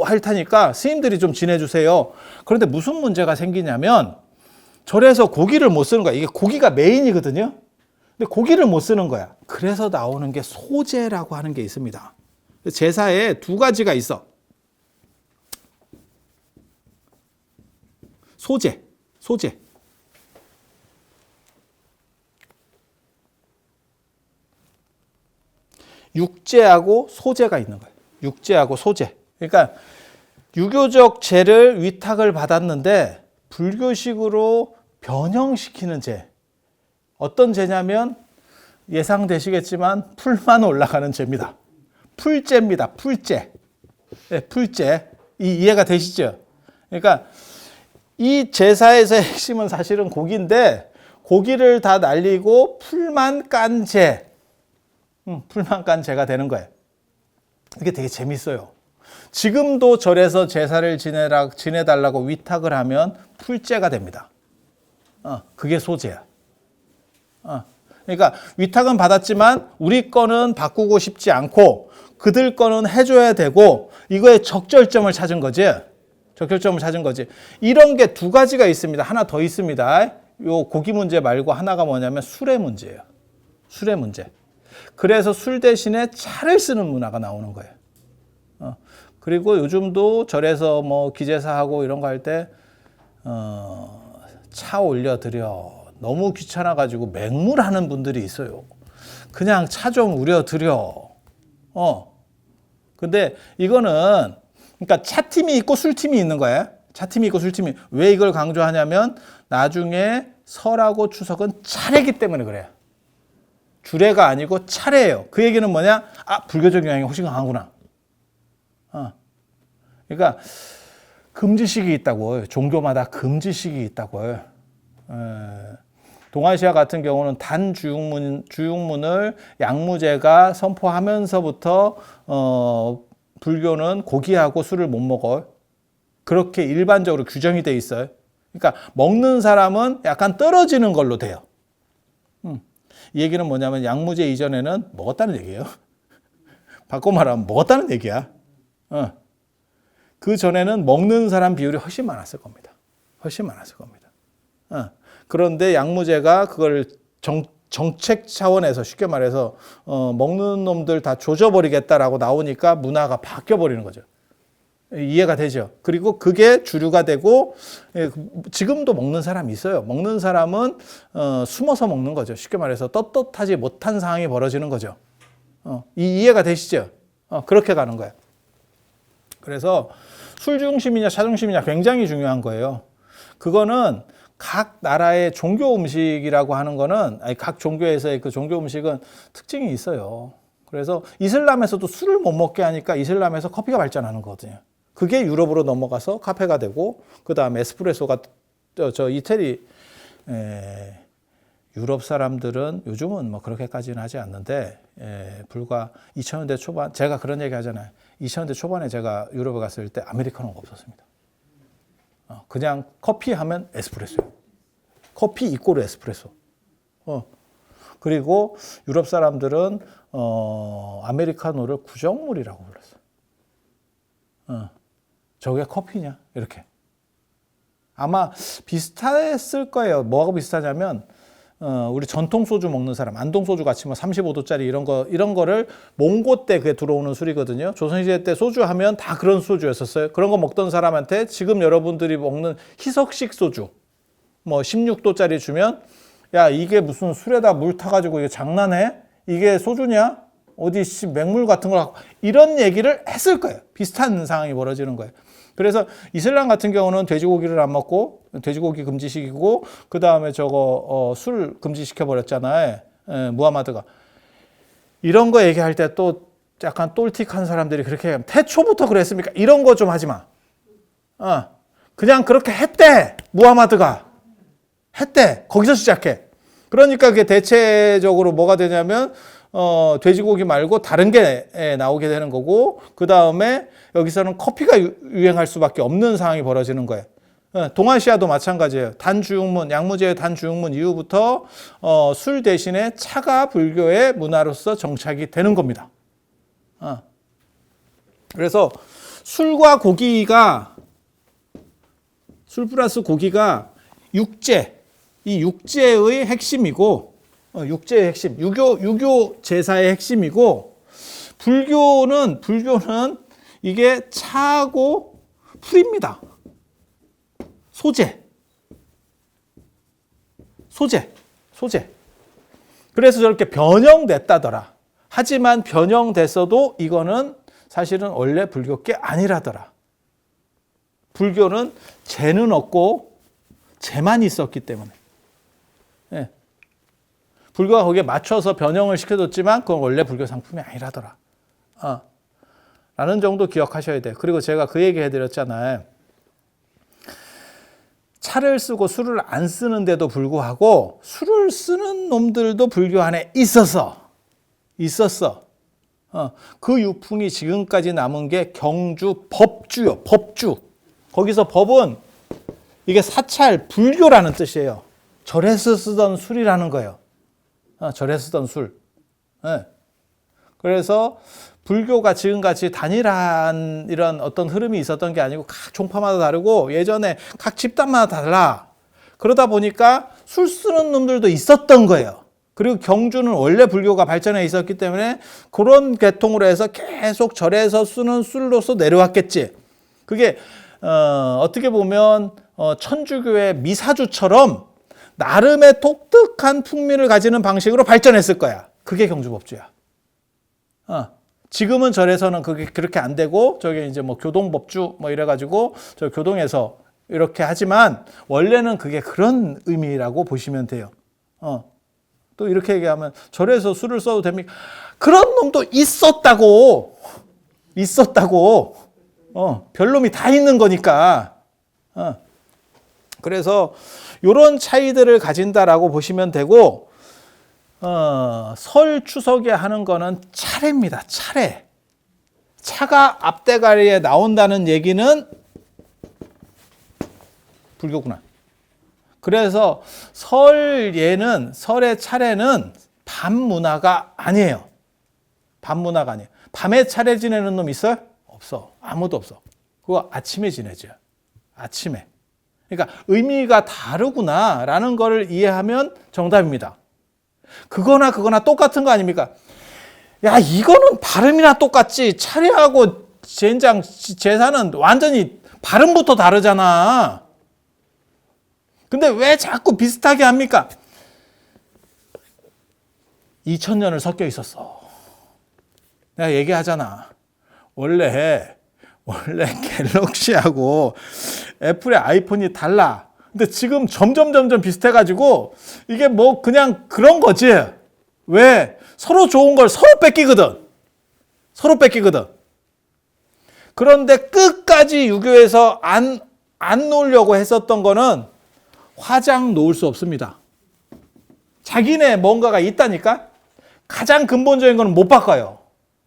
할 테니까 스님들이 좀 지내주세요. 그런데 무슨 문제가 생기냐면 절에서 고기를 못 쓰는 거야. 이게 고기가 메인이거든요. 근데 고기를 못 쓰는 거야. 그래서 나오는 게 소제라고 하는 게 있습니다. 제사에 두 가지가 있어. 소제. 육제하고 소제가 있는 거예요. 육제하고 소제. 그러니까 유교적 제를 위탁을 받았는데 불교식으로 변형시키는 제. 어떤 제냐면 예상되시겠지만 풀만 올라가는 제입니다. 풀제입니다. 풀제. 네, 풀제. 이해가 되시죠? 그러니까 이 제사에서의 핵심은 사실은 고기인데 고기를 다 날리고 풀만 깐 제. 풀만 깐 제가 되는 거예요. 이게 되게 재밌어요. 지금도 절에서 제사를 지내달라고 위탁을 하면 풀제가 됩니다. 그게 소제야. 그러니까 위탁은 받았지만 우리 거는 바꾸고 싶지 않고 그들 거는 해줘야 되고 이거의 적절점을 찾은 거지. 이런 게 두 가지가 있습니다. 하나 더 있습니다. 요 고기 문제 말고 하나가 뭐냐면 술의 문제예요. 술의 문제. 그래서 술 대신에 차를 쓰는 문화가 나오는 거예요. 그리고 요즘도 절에서 뭐 기제사하고 이런 거 할 때 차 올려드려. 너무 귀찮아가지고 맹물하는 분들이 있어요. 그냥 차 좀 우려드려. 근데 이거는 그러니까 차팀이 있고 술팀이 있는 거예요. 차팀이 있고 술팀이. 왜 이걸 강조하냐면 나중에 설하고 추석은 차례이기 때문에 그래요. 주례가 아니고 차례예요. 그 얘기는 뭐냐? 불교적 영향이 훨씬 강하구나. 그러니까 금지식이 있다고. 종교마다 금지식이 있다고. 동아시아 같은 경우는 주육문을 양무제가 선포하면서부터 불교는 고기하고 술을 못 먹어요. 그렇게 일반적으로 규정이 돼 있어요. 그러니까 먹는 사람은 약간 떨어지는 걸로 돼요. 이 얘기는 뭐냐면 양무제 이전에는 먹었다는 얘기예요. 바꿔 말하면 먹었다는 얘기야. 그 전에는 먹는 사람 비율이 훨씬 많았을 겁니다. 그런데 양무제가 그걸 정책 차원에서 쉽게 말해서 먹는 놈들 다 조져버리겠다라고 나오니까 문화가 바뀌어버리는 거죠. 이해가 되죠. 그리고 그게 주류가 되고 지금도 먹는 사람이 있어요. 먹는 사람은 숨어서 먹는 거죠. 쉽게 말해서 떳떳하지 못한 상황이 벌어지는 거죠. 이해가 되시죠? 그렇게 가는 거예요. 그래서 술 중심이냐 차 중심이냐 굉장히 중요한 거예요. 그거는 각 나라의 종교 음식이라고 하는 거는 각 종교에서의 그 종교 음식은 특징이 있어요. 그래서 이슬람에서도 술을 못 먹게 하니까 이슬람에서 커피가 발전하는 거거든요. 그게 유럽으로 넘어가서 카페가 되고 그 다음에 에스프레소가 이태리 유럽 사람들은 요즘은 뭐 그렇게까지는 하지 않는데 불과 2000년대 초반 제가 그런 얘기 하잖아요. 2000년대 초반에 제가 유럽에 갔을 때 아메리카노가 없었습니다. 그냥 커피 하면 에스프레소예요. 커피 이꼬르 에스프레소. 그리고 유럽 사람들은 아메리카노를 구정물이라고 불렀어요. 저게 커피냐? 이렇게. 아마 비슷했을 거예요. 뭐하고 비슷하냐면 우리 전통 소주 먹는 사람, 안동 소주 같이 뭐 35도짜리 이런 거를 몽고 때 그게 들어오는 술이거든요. 조선시대 때 소주 하면 다 그런 소주였었어요. 그런 거 먹던 사람한테 지금 여러분들이 먹는 희석식 소주, 뭐 16도짜리 주면 야, 이게 무슨 술에다 물 타가지고 이게 장난해? 이게 소주냐? 어디 맹물 같은 걸 이런 얘기를 했을 거예요. 비슷한 상황이 벌어지는 거예요. 그래서 이슬람 같은 경우는 돼지고기를 안 먹고 돼지고기 금지시키고 그 다음에 술 금지시켜 버렸잖아요. 무하마드가 이런 거 얘기할 때 또 약간 똘틱한 사람들이 그렇게 하면 태초부터 그랬습니까? 이런 거 좀 하지 마. 그냥 그렇게 했대. 무하마드가 했대. 거기서 시작해. 그러니까 그게 대체적으로 뭐가 되냐면 돼지고기 말고 다른 게 나오게 되는 거고 그 다음에 여기서는 커피가 유행할 수밖에 없는 상황이 벌어지는 거예요. 동아시아도 마찬가지예요. 단주육문, 양무제의 단주육문 이후부터 술 대신에 차가 불교의 문화로서 정착이 되는 겁니다. 그래서 술과 고기가 술 플러스 고기가 육제, 이 육제의 핵심이고 육제의 핵심, 유교 제사의 핵심이고 불교는 이게 차고 풀입니다. 소재. 그래서 저렇게 변형됐다더라. 하지만 변형됐어도 이거는 사실은 원래 불교 게 아니라더라. 불교는 재는 없고 재만 있었기 때문에. 불교가 거기에 맞춰서 변형을 시켜줬지만 그건 원래 불교 상품이 아니라더라. 라는 정도 기억하셔야 돼요. 그리고 제가 그 얘기 해드렸잖아요. 차를 쓰고 술을 안 쓰는데도 불구하고 술을 쓰는 놈들도 불교 안에 있었어. 그 유풍이 지금까지 남은 게 경주 법주요. 법주. 거기서 법은 이게 사찰 불교라는 뜻이에요. 절에서 쓰던 술이라는 거예요. 절에서 쓰던 술. 그래서 불교가 지금같이 단일한 이런 어떤 흐름이 있었던 게 아니고 각 종파마다 다르고 예전에 각 집단마다 달라. 그러다 보니까 술 쓰는 놈들도 있었던 거예요. 그리고 경주는 원래 불교가 발전해 있었기 때문에 그런 계통으로 해서 계속 절에서 쓰는 술로서 내려왔겠지. 그게 어떻게 보면 천주교의 미사주처럼 나름의 독특한 풍미를 가지는 방식으로 발전했을 거야. 그게 경주법주야. 지금은 절에서는 그게 그렇게 안 되고 저게 이제 뭐 교동법주 뭐 이래가지고 저 교동에서 이렇게 하지만 원래는 그게 그런 의미라고 보시면 돼요. 또 이렇게 얘기하면 절에서 술을 써도 됩니까? 그런 놈도 있었다고. 별놈이 다 있는 거니까. 그래서 이런 차이들을 가진다라고 보시면 되고 설 추석에 하는 거는 차례입니다. 차례. 차가 앞대가리에 나온다는 얘기는 불교구나. 그래서 설의 차례는 밤 문화가 아니에요. 밤에 차례 지내는 놈 있어요? 없어. 아무도 없어. 그거 아침에 지내죠. 아침에. 그러니까 의미가 다르구나라는 걸 이해하면 정답입니다. 그거나 똑같은 거 아닙니까? 야, 이거는 발음이나 똑같지. 차례하고 젠장 제사는 완전히 발음부터 다르잖아. 근데 왜 자꾸 비슷하게 합니까? 2000년을 섞여 있었어. 내가 얘기하잖아. 원래 갤럭시하고 애플의 아이폰이 달라. 근데 지금 점점 비슷해가지고 이게 뭐 그냥 그런 거지. 왜? 서로 좋은 걸 서로 뺏기거든. 그런데 끝까지 유교에서 안 놓으려고 했었던 거는 화장 놓을 수 없습니다. 자기네 뭔가가 있다니까? 가장 근본적인 거는 못 바꿔요.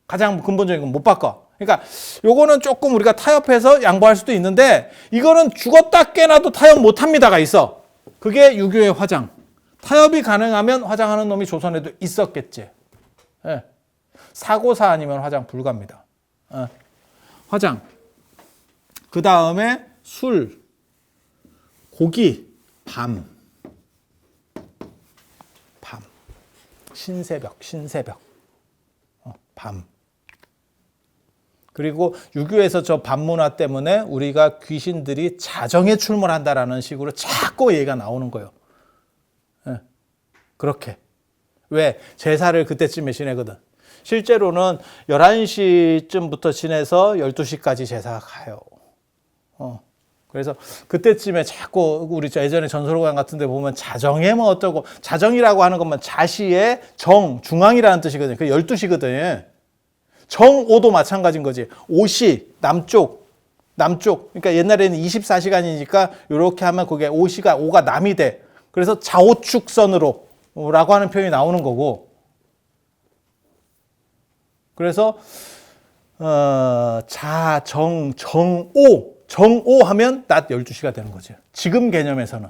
그러니까 요거는 조금 우리가 타협해서 양보할 수도 있는데 이거는 죽었다 깨나도 타협 못 합니다가 있어. 그게 유교의 화장. 타협이 가능하면 화장하는 놈이 조선에도 있었겠지. 예. 사고사 아니면 화장 불가입니다. 화장. 그 다음에 술, 고기, 밤. 신새벽. 밤. 그리고 유교에서 저 밤문화 때문에 우리가 귀신들이 자정에 출몰한다라는 식으로 자꾸 얘기가 나오는 거예요. 예. 그렇게. 왜? 제사를 그때쯤에 지내거든. 실제로는 11시쯤부터 지내서 12시까지 제사가 가요. 그래서 그때쯤에 자꾸 우리 예전에 전설호강 같은 데 보면 자정에 뭐 어쩌고, 자정이라고 하는 것만 자시의 정, 중앙이라는 뜻이거든요. 그 12시거든요. 정오도 마찬가지인 거지. 오시, 남쪽. 그러니까 옛날에는 24시간이니까 이렇게 하면 그게 오가 남이 돼. 그래서 좌우축선으로 라고 하는 표현이 나오는 거고. 그래서 정오 하면 낮 12시가 되는 거죠. 지금 개념에서는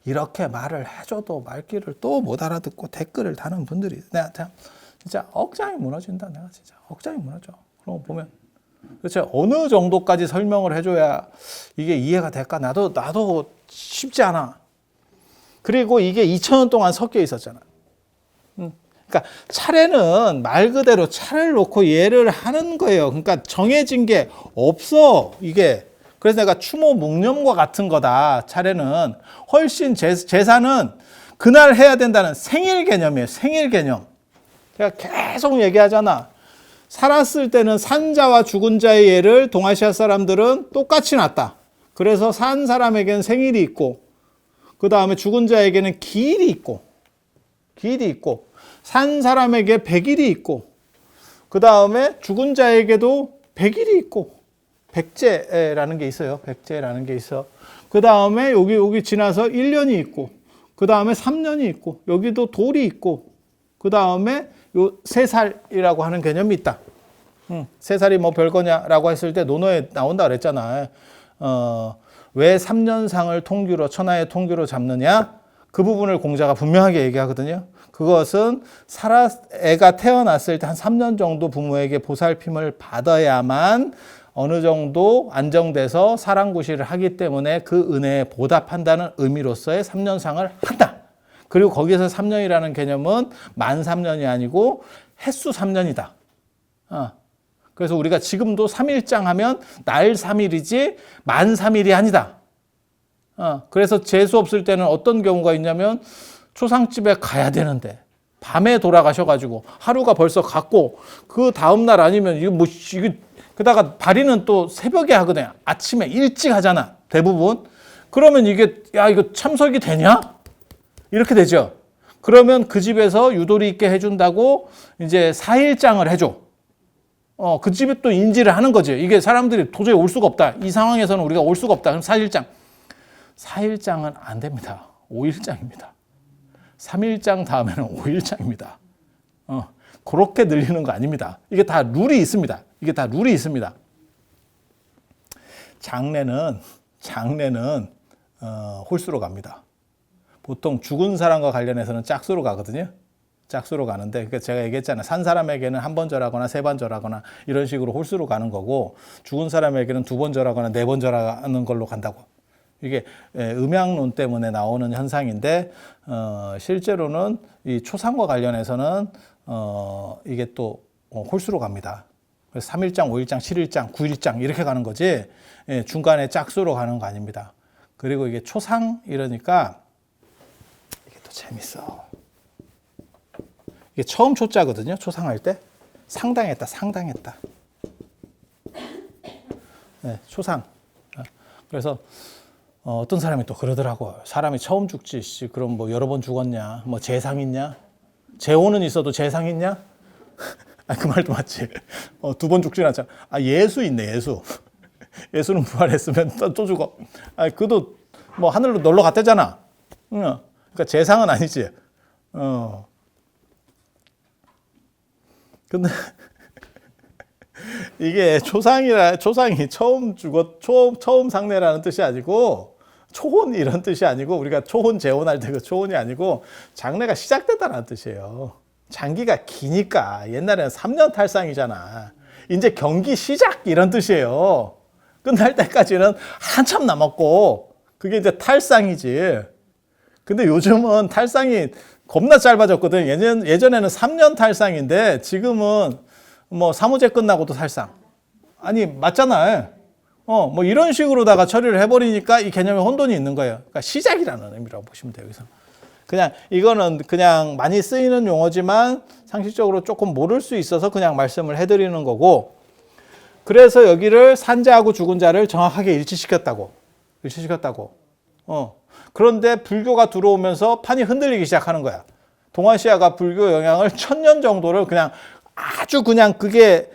이렇게 말을 해줘도 말귀를 또 못 알아듣고 댓글을 다는 분들이 내가 진짜 억장이 무너진다. 내가 진짜 억장이 무너져. 그런 거 보면 도대체 어느 정도까지 설명을 해줘야 이게 이해가 될까? 나도 쉽지 않아. 그리고 이게 2000년 동안 섞여 있었잖아. 그러니까 차례는 말 그대로 차례를 놓고 예를 하는 거예요. 그러니까 정해진 게 없어, 이게. 그래서 내가 추모 묵념과 같은 거다. 차례는 훨씬 제사는 그날 해야 된다는 생일 개념이에요. 생일 개념. 제가 계속 얘기하잖아. 살았을 때는 산자와 죽은 자의 예를 동아시아 사람들은 똑같이 놨다. 그래서 산 사람에게는 생일이 있고, 그 다음에 죽은 자에게는 기일이 있고, 산 사람에게 100일이 있고, 그 다음에 죽은 자에게도 100일이 있고, 백제라는 게 있어요. 그 다음에 여기 지나서 1년이 있고, 그 다음에 3년이 있고, 여기도 돌이 있고, 그 다음에 요 3살이라고 하는 개념이 있다. 3살이 뭐 별거냐라고 했을 때 논어에 나온다 그랬잖아. 왜 3년상을 통규로, 천하의 통규로 잡느냐? 그 부분을 공자가 분명하게 얘기하거든요. 그것은 애가 태어났을 때 한 3년 정도 부모에게 보살핌을 받아야만 어느 정도 안정돼서 사랑구실을 하기 때문에 그 은혜에 보답한다는 의미로서의 3년상을 한다. 그리고 거기서 3년이라는 개념은 만 3년이 아니고 햇수 3년이다. 그래서 우리가 지금도 3일장 하면 날 3일이지 만 3일이 아니다. 그래서 재수 없을 때는 어떤 경우가 있냐면 초상집에 가야 되는데 밤에 돌아가셔가지고 하루가 벌써 갔고 그 다음날 아니면 이게 그다가 발인은 또 새벽에 하거든요. 아침에 일찍 하잖아. 대부분. 그러면 이거 참석이 되냐? 이렇게 되죠. 그러면 그 집에서 유도리 있게 해준다고 이제 4일장을 해줘. 그 집에 또 인지를 하는 거지. 이게 사람들이 도저히 올 수가 없다. 이 상황에서는 우리가 올 수가 없다. 그럼 4일장. 4일장은 안 됩니다. 5일장입니다. 3일장 다음에는 5일장입니다. 그렇게 늘리는 거 아닙니다. 이게 다 룰이 있습니다. 장례는 홀수로 갑니다. 보통 죽은 사람과 관련해서는 짝수로 가거든요. 짝수로 가는데, 그러니까 제가 얘기했잖아요. 산 사람에게는 한 번 절하거나 3번 절하거나 이런 식으로 홀수로 가는 거고, 죽은 사람에게는 2번 절하거나 4번 절하는 걸로 간다고. 이게 음양론 때문에 나오는 현상인데 실제로는 이 초상과 관련해서는 이게 또 홀수로 갑니다. 그래서 3일장, 5일장, 7일장, 9일장 이렇게 가는 거지 중간에 짝수로 가는 거 아닙니다. 그리고 이게 초상 이러니까 이게 또 재밌어. 이게 처음 초자거든요. 초상할 때 상당했다, 상당했다. 네, 초상. 그래서 어떤 사람이 또 그러더라고요. 사람이 처음 죽지, 씨, 그럼 뭐 여러 번 죽었냐? 뭐 재상 있냐? 재혼은 있어도 재상 있냐? 아, 그 말도 맞지. 2번 죽진 않잖아. 아, 예수 있네, 예수. 예수는 부활했으면 또 죽어. 아, 그도 뭐 하늘로 놀러 갔대잖아. 그러니까 재상은 아니지. 근데 이게 초상이 처음 처음 상례라는 뜻이 아니고 초혼 이런 뜻이 아니고 우리가 초혼 재혼할 때 그 초혼이 아니고 장례가 시작됐다는 뜻이에요. 장기가 기니까 옛날에는 3년 탈상이잖아. 이제 경기 시작 이런 뜻이에요. 끝날 때까지는 한참 남았고 그게 이제 탈상이지. 근데 요즘은 탈상이 겁나 짧아졌거든. 예전에는 3년 탈상인데 지금은 뭐 사무제 끝나고도 탈상. 아니 맞잖아. 뭐 이런 식으로다가 처리를 해버리니까 이 개념에 혼돈이 있는 거예요. 그러니까 시작이라는 의미라고 보시면 돼요. 그래서 그냥 이거는 그냥 많이 쓰이는 용어지만 상식적으로 조금 모를 수 있어서 그냥 말씀을 해드리는 거고. 그래서 여기를 산자하고 죽은 자를 정확하게 일치시켰다고. 그런데 불교가 들어오면서 판이 흔들리기 시작하는 거야. 동아시아가 불교 영향을 1000년 정도를 그냥 아주 그냥 그게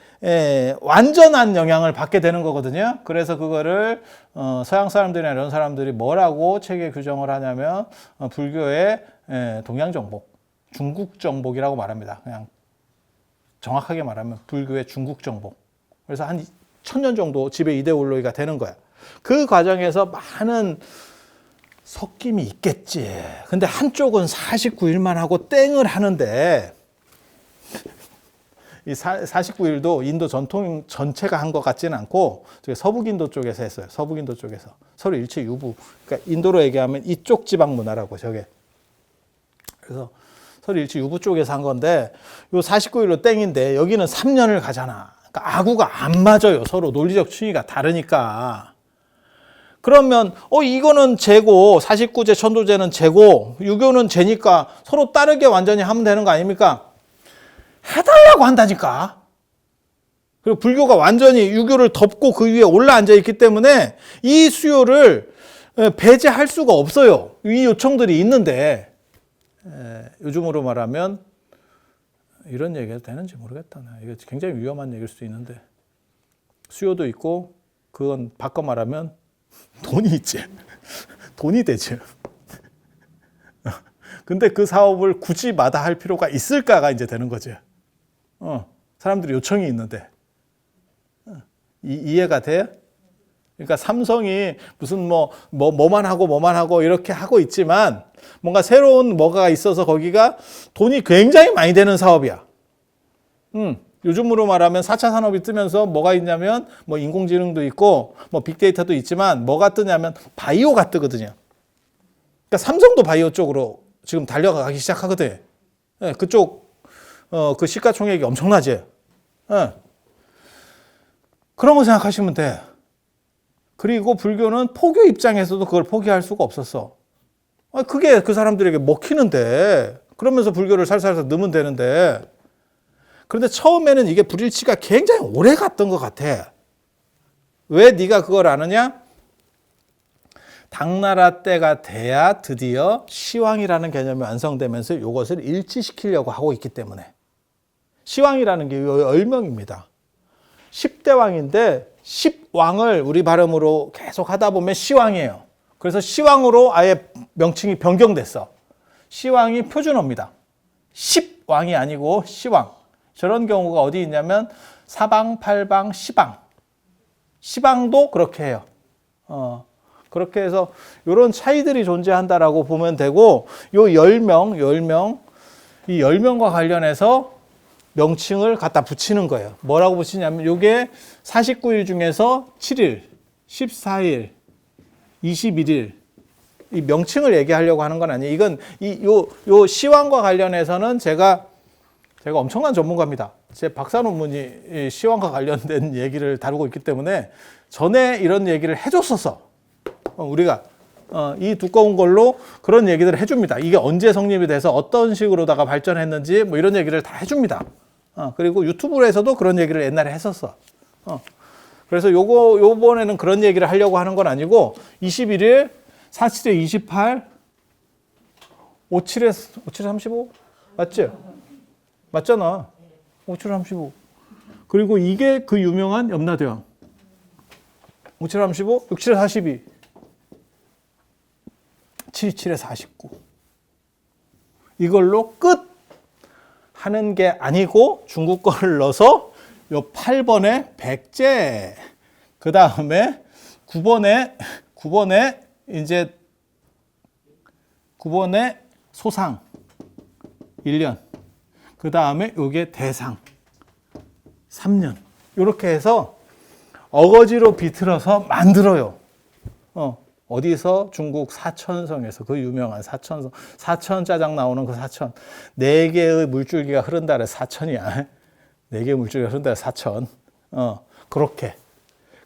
완전한 영향을 받게 되는 거거든요. 그래서 그거를 서양 사람들이나 이런 사람들이 뭐라고 체계 규정을 하냐면 불교의 동양정복, 중국정복이라고 말합니다. 그냥 정확하게 말하면 불교의 중국정복. 그래서 한 1000년 정도 지배 이데올로기가 되는 거야. 그 과정에서 많은 섞임이 있겠지. 근데 한쪽은 49일만 하고 땡을 하는데 이 49일도 인도 전통 전체가 한 것 같지는 않고 서북인도 쪽에서 했어요. 서북인도 쪽에서. 서로 일체 유부. 그러니까 인도로 얘기하면 이쪽 지방 문화라고 저게. 그래서 서로 일체 유부 쪽에서 한 건데 요 49일로 땡인데 여기는 3년을 가잖아. 그러니까 아구가 안 맞아요. 서로 논리적 추이가 다르니까. 그러면 이거는 재고, 49제 천도제는 재고, 유교는 재니까 서로 다르게 완전히 하면 되는 거 아닙니까? 해달라고 한다니까. 그리고 불교가 완전히 유교를 덮고 그 위에 올라앉아 있기 때문에 이 수요를 배제할 수가 없어요. 이 요청들이 있는데 요즘으로 말하면 이런 얘기가 되는지 모르겠다. 이거 굉장히 위험한 얘기일 수도 있는데 수요도 있고 그건 바꿔 말하면 돈이 있지. 돈이 되지. 근데 그 사업을 굳이 마다할 필요가 있을까가 이제 되는 거지. 사람들이 요청이 있는데. 이해가 돼? 그러니까 삼성이 무슨 뭐만 하고 이렇게 하고 있지만 뭔가 새로운 뭐가 있어서 거기가 돈이 굉장히 많이 되는 사업이야. 요즘으로 말하면 4차 산업이 뜨면서 뭐가 있냐면 뭐 인공지능도 있고 뭐 빅데이터도 있지만 뭐가 뜨냐면 바이오가 뜨거든요. 그러니까 삼성도 바이오 쪽으로 지금 달려가기 시작하거든. 네, 그쪽 그 시가총액이 엄청나지. 네. 그런 거 생각하시면 돼. 그리고 불교는 포교 입장에서도 그걸 포기할 수가 없었어. 그게 그 사람들에게 먹히는데 그러면서 불교를 살살살 넣으면 되는데 그런데 처음에는 이게 불일치가 굉장히 오래 갔던 것 같아. 왜 네가 그걸 아느냐? 당나라 때가 돼야 드디어 시황이라는 개념이 완성되면서 이것을 일치시키려고 하고 있기 때문에. 시황이라는 게 열명입니다. 10대 왕인데 10왕을 우리 발음으로 계속 하다 보면 시왕이에요. 그래서 시왕으로 아예 명칭이 변경됐어. 시왕이 표준어입니다. 10왕이 아니고 시왕. 저런 경우가 어디 있냐면 사방, 팔방, 시방. 시방도 그렇게 해요. 그렇게 해서 이런 차이들이 존재한다라고 보면 되고 요 10명, 이 10명과 관련해서 명칭을 갖다 붙이는 거예요. 뭐라고 붙이냐면 이게 49일 중에서 7일, 14일, 21일. 이 명칭을 얘기하려고 하는 건 아니에요. 이건 요 시황과 관련해서는 제가 엄청난 전문가입니다. 제 박사 논문이 이 시황과 관련된 얘기를 다루고 있기 때문에 전에 이런 얘기를 해줬었어. 우리가 이 두꺼운 걸로 그런 얘기들을 해줍니다. 이게 언제 성립이 돼서 어떤 식으로다가 발전했는지 뭐 이런 얘기를 다 해줍니다. 그리고 유튜브에서도 그런 얘기를 옛날에 했었어. 그래서 요번에는 그런 얘기를 하려고 하는 건 아니고 21일, 47에 28, 57에 35? 맞지? 맞잖아. 57에 35. 그리고 이게 그 유명한 염라대왕. 57에 35, 67에 42. 77에 49. 이걸로 끝 하는 게 아니고 중국 거를 넣어서 요 8번에 백제, 그 다음에 9번에 이제 9번에 소상 1년, 그 다음에 요게 대상 3년. 이렇게 해서 어거지로 비틀어서 만들어요. 어디서? 중국 사천성에서, 그 유명한 사천성, 사천 짜장 나오는 그 사천. 4개의 물줄기가 흐른다 그래. 사천이야. 4개의 물줄기가 흐른다 그래. 사천.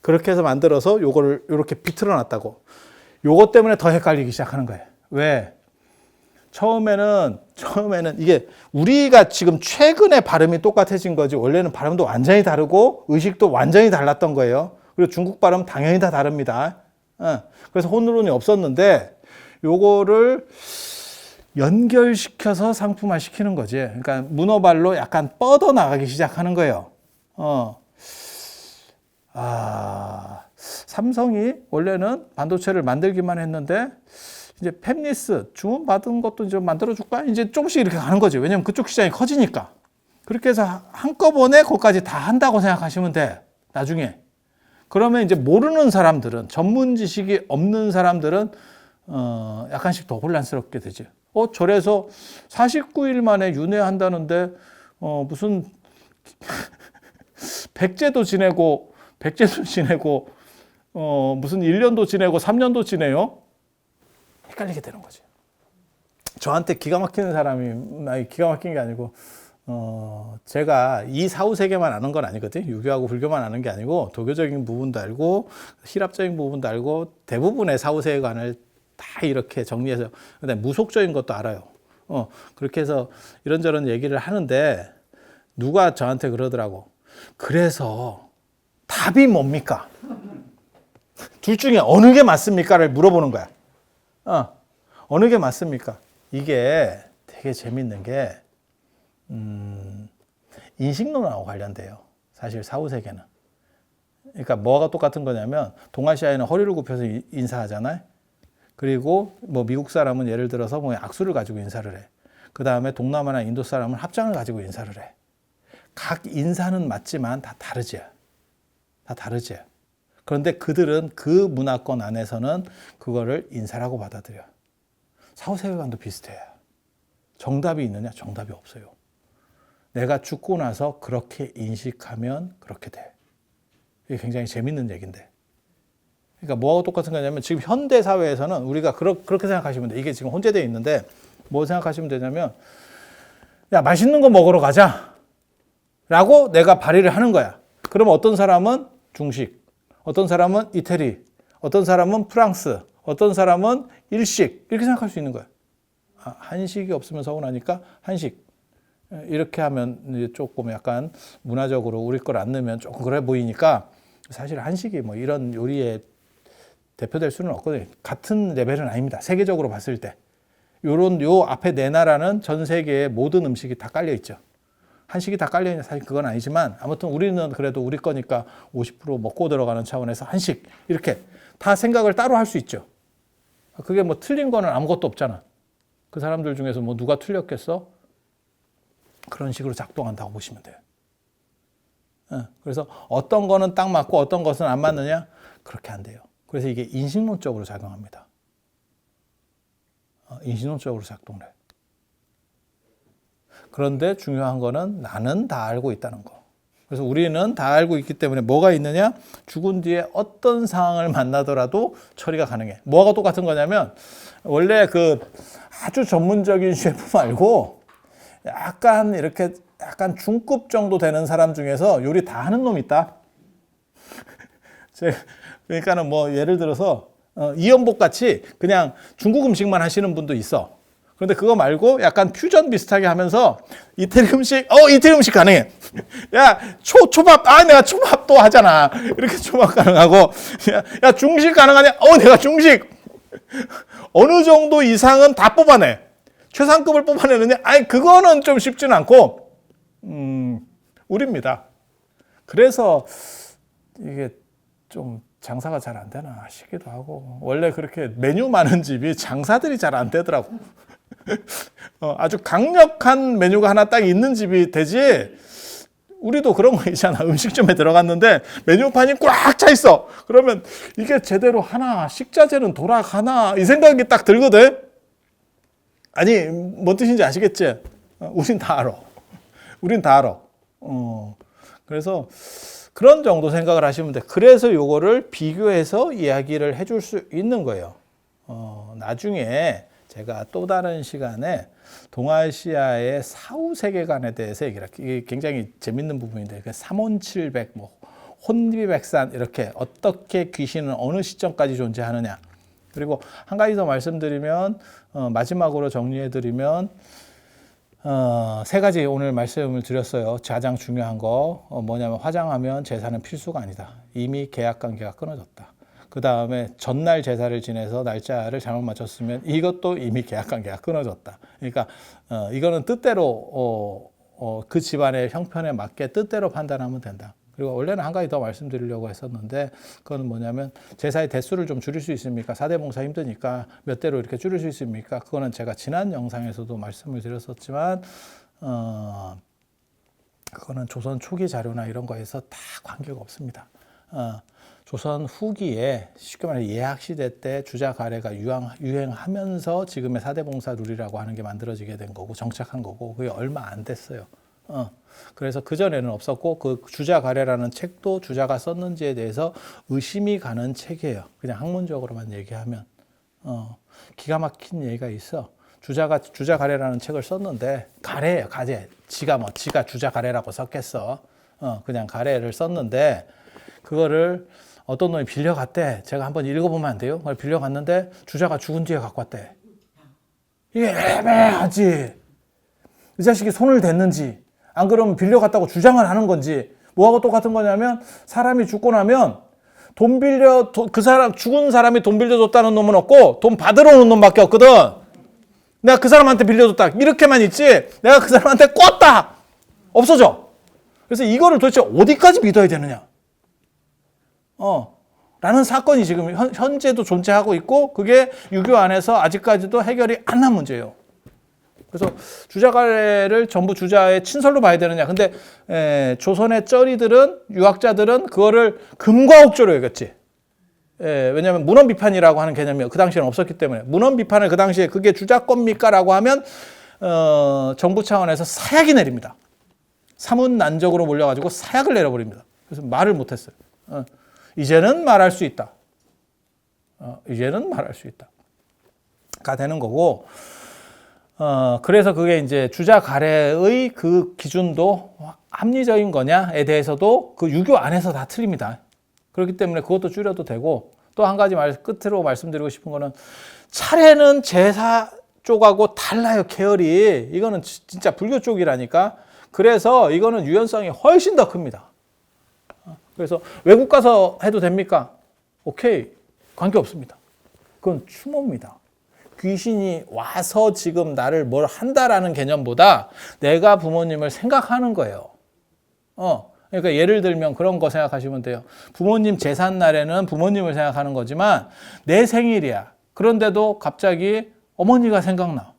그렇게 해서 만들어서 요거를 이렇게 비틀어 놨다고. 요것 때문에 더 헷갈리기 시작하는 거예요. 왜? 처음에는 이게 우리가 지금 최근에 발음이 똑같아진 거지, 원래는 발음도 완전히 다르고 의식도 완전히 달랐던 거예요. 그리고 중국 발음 당연히 다 다릅니다. 그래서 혼돈이 없었는데 요거를 연결시켜서 상품화 시키는 거지. 그러니까 문어발로 약간 뻗어 나가기 시작하는 거예요. 삼성이 원래는 반도체를 만들기만 했는데 이제 팹리스 주문 받은 것도 이제 만들어 줄까? 이제 조금씩 이렇게 가는 거지. 왜냐면 그쪽 시장이 커지니까. 그렇게 해서 한꺼번에 그것까지 다 한다고 생각하시면 돼. 나중에. 그러면 이제 모르는 사람들은, 전문 지식이 없는 사람들은 약간씩 더 혼란스럽게 되죠. 저래서 49일 만에 윤회한다는데 무슨 백제도 지내고 무슨 1년도 지내고 3년도 지내요? 헷갈리게 되는 거지. 저한테 기가 막히는 사람이, 기가 막힌 게 아니고 제가 이 사후세계만 아는 건 아니거든요. 유교하고 불교만 아는 게 아니고 도교적인 부분도 알고 실합적인 부분도 알고 대부분의 사후세계관을 다 이렇게 정리해서, 그다음에 무속적인 것도 알아요. 그렇게 해서 이런저런 얘기를 하는데 누가 저한테 그러더라고. 그래서 답이 뭡니까? 둘 중에 어느 게 맞습니까를 물어보는 거야. 어느 게 맞습니까? 이게 되게 재밌는 게 인식론하고 관련돼요. 사실 사후세계는. 그러니까 뭐가 똑같은 거냐면 동아시아에는 허리를 굽혀서 인사하잖아요. 그리고 뭐 미국 사람은 예를 들어서 뭐 악수를 가지고 인사를 해. 그 다음에 동남아나 인도 사람은 합장을 가지고 인사를 해. 각 인사는 맞지만 다 다르지. 다 다르지. 그런데 그들은 그 문화권 안에서는 그거를 인사라고 받아들여. 사후세계관도 비슷해요. 정답이 있느냐? 정답이 없어요. 내가 죽고 나서 그렇게 인식하면 그렇게 돼. 이게 굉장히 재밌는 얘기인데. 그러니까 뭐하고 똑같은 거냐면 지금 현대 사회에서는 우리가 그렇게 생각하시면 돼. 이게 지금 혼재되어 있는데 뭐 생각하시면 되냐면, 야, 맛있는 거 먹으러 가자 라고 내가 발의를 하는 거야. 그러면 어떤 사람은 중식, 어떤 사람은 이태리, 어떤 사람은 프랑스, 어떤 사람은 일식, 이렇게 생각할 수 있는 거야. 한식이 없으면 서운하니까 한식. 이렇게 하면 이제 조금 약간 문화적으로 우리 걸 안 넣으면 조금 그래 보이니까 사실 한식이 뭐 이런 요리에 대표될 수는 없거든요. 같은 레벨은 아닙니다. 세계적으로 봤을 때. 요 앞에 네 나라는 전 세계의 모든 음식이 다 깔려 있죠. 한식이 다 깔려 있는, 사실 그건 아니지만 아무튼 우리는 그래도 우리 거니까 50% 먹고 들어가는 차원에서 한식, 이렇게 다 생각을 따로 할 수 있죠. 그게 뭐 틀린 거는 아무것도 없잖아. 그 사람들 중에서 뭐 누가 틀렸겠어? 그런 식으로 작동한다고 보시면 돼요. 그래서 어떤 거는 딱 맞고 어떤 것은 안 맞느냐? 그렇게 안 돼요. 그래서 이게 인식론적으로 작용합니다. 인식론적으로 작동을 해요. 그런데 중요한 거는 나는 다 알고 있다는 거. 그래서 우리는 다 알고 있기 때문에 뭐가 있느냐? 죽은 뒤에 어떤 상황을 만나더라도 처리가 가능해. 뭐가 똑같은 거냐면 원래 그 아주 전문적인 셰프 말고 약간 이렇게 약간 중급 정도 되는 사람 중에서 요리 다 하는 놈 있다. 그러니까는 뭐 예를 들어서 이연복 같이 그냥 중국 음식만 하시는 분도 있어. 그런데 그거 말고 약간 퓨전 비슷하게 하면서 이태리 음식, 이태리 음식 가능해. 야, 초밥, 내가 초밥도 하잖아. 이렇게 초밥 가능하고, 야, 중식 가능하냐? 내가 중식. 어느 정도 이상은 다 뽑아내. 최상급을 뽑아내느냐? 그거는 좀 쉽지는 않고, 우리입니다. 그래서 이게 좀 장사가 잘 안 되나 싶기도 하고, 원래 그렇게 메뉴 많은 집이 장사들이 잘 안 되더라고. 아주 강력한 메뉴가 하나 딱 있는 집이 되지. 우리도 그런 거 있잖아. 음식점에 들어갔는데 메뉴판이 꽉 차 있어. 그러면 이게 제대로 하나, 식자재는 돌아가나 이 생각이 딱 들거든. 아니, 뭔 뜻인지 아시겠지? 우린 다 알아. 우린 다 알아. 그래서 그런 정도 생각을 하시면 돼. 그래서 요거를 비교해서 이야기를 해줄 수 있는 거예요. 나중에 제가 또 다른 시간에 동아시아의 사후 세계관에 대해서 얘기를 할게요. 이게 굉장히 재밌는 부분인데, 삼온칠백, 혼비백산 이렇게 어떻게 귀신은 어느 시점까지 존재하느냐. 그리고 한 가지 더 말씀드리면, 마지막으로 정리해드리면, 세 가지 오늘 말씀을 드렸어요. 가장 중요한 거 뭐냐면 화장하면 제사는 필수가 아니다. 이미 계약 관계가 끊어졌다. 그 다음에 전날 제사를 지내서 날짜를 잘못 맞췄으면 이것도 이미 계약 관계가 끊어졌다. 그러니까 이거는 뜻대로 그 집안의 형편에 맞게 뜻대로 판단하면 된다. 그리고 원래는 한 가지 더 말씀드리려고 했었는데 그거는 뭐냐면 제사의 대수를 좀 줄일 수 있습니까? 4대 봉사 힘드니까 몇 대로 이렇게 줄일 수 있습니까? 그거는 제가 지난 영상에서도 말씀을 드렸었지만 그거는 조선 초기 자료나 이런 거에서 다 관계가 없습니다. 조선 후기에 쉽게 말해 예학시대 때 주자 가래가 유행하면서 지금의 4대 봉사 룰이라고 하는 게 만들어지게 된 거고 정착한 거고 그게 얼마 안 됐어요. 그래서 그전에는 없었고 그 주자 가래라는 책도 주자가 썼는지에 대해서 의심이 가는 책이에요. 그냥 학문적으로만 얘기하면. 기가 막힌 얘기가 있어. 주자 가래라는 책을 썼는데 가래예요, 가래. 지가 주자 가래라고 썼겠어. 그냥 가래를 썼는데 그거를 어떤 놈이 빌려갔대. 제가 한번 읽어보면 안 돼요? 그걸 빌려갔는데 주자가 죽은 뒤에 갖고 왔대. 이게 애매하지. 이 자식이 손을 댔는지 안 그러면 빌려갔다고 주장을 하는 건지 뭐하고 똑같은 거냐면 사람이 죽고 나면 그 사람 죽은 사람이 돈 빌려줬다는 놈은 없고 돈 받으러 오는 놈밖에 없거든. 내가 그 사람한테 빌려줬다 이렇게만 있지 내가 그 사람한테 꿨다 없어져. 그래서 이거를 도대체 어디까지 믿어야 되느냐 라는 사건이 지금 현재도 존재하고 있고 그게 유교 안에서 아직까지도 해결이 안 난 문제예요. 그래서 주자 가래를 전부 주자의 친설로 봐야 되느냐. 근데 조선의 쩌리들은 유학자들은 그거를 금과 옥조로 여겼지. 왜냐하면 문헌 비판이라고 하는 개념이 그 당시에는 없었기 때문에 문헌 비판을 그 당시에 그게 주자 겁니까라고 하면 정부 차원에서 사약이 내립니다. 사문난적으로 몰려가지고 사약을 내려버립니다. 그래서 말을 못했어요. 이제는 말할 수 있다. 이제는 말할 수 있다.가 되는 거고. 그래서 그게 이제 주자 가래의 그 기준도 합리적인 거냐에 대해서도 그 유교 안에서 다 틀립니다. 그렇기 때문에 그것도 줄여도 되고 또 한 가지 끝으로 말씀드리고 싶은 거는 차례는 제사 쪽하고 달라요, 계열이. 이거는 진짜 불교 쪽이라니까. 그래서 이거는 유연성이 훨씬 더 큽니다. 그래서 외국 가서 해도 됩니까? 오케이. 관계없습니다. 그건 추모입니다. 귀신이 와서 지금 나를 뭘 한다라는 개념보다 내가 부모님을 생각하는 거예요. 그러니까 예를 들면 그런 거 생각하시면 돼요. 부모님 제삿날에는 부모님을 생각하는 거지만 내 생일이야. 그런데도 갑자기 어머니가 생각나.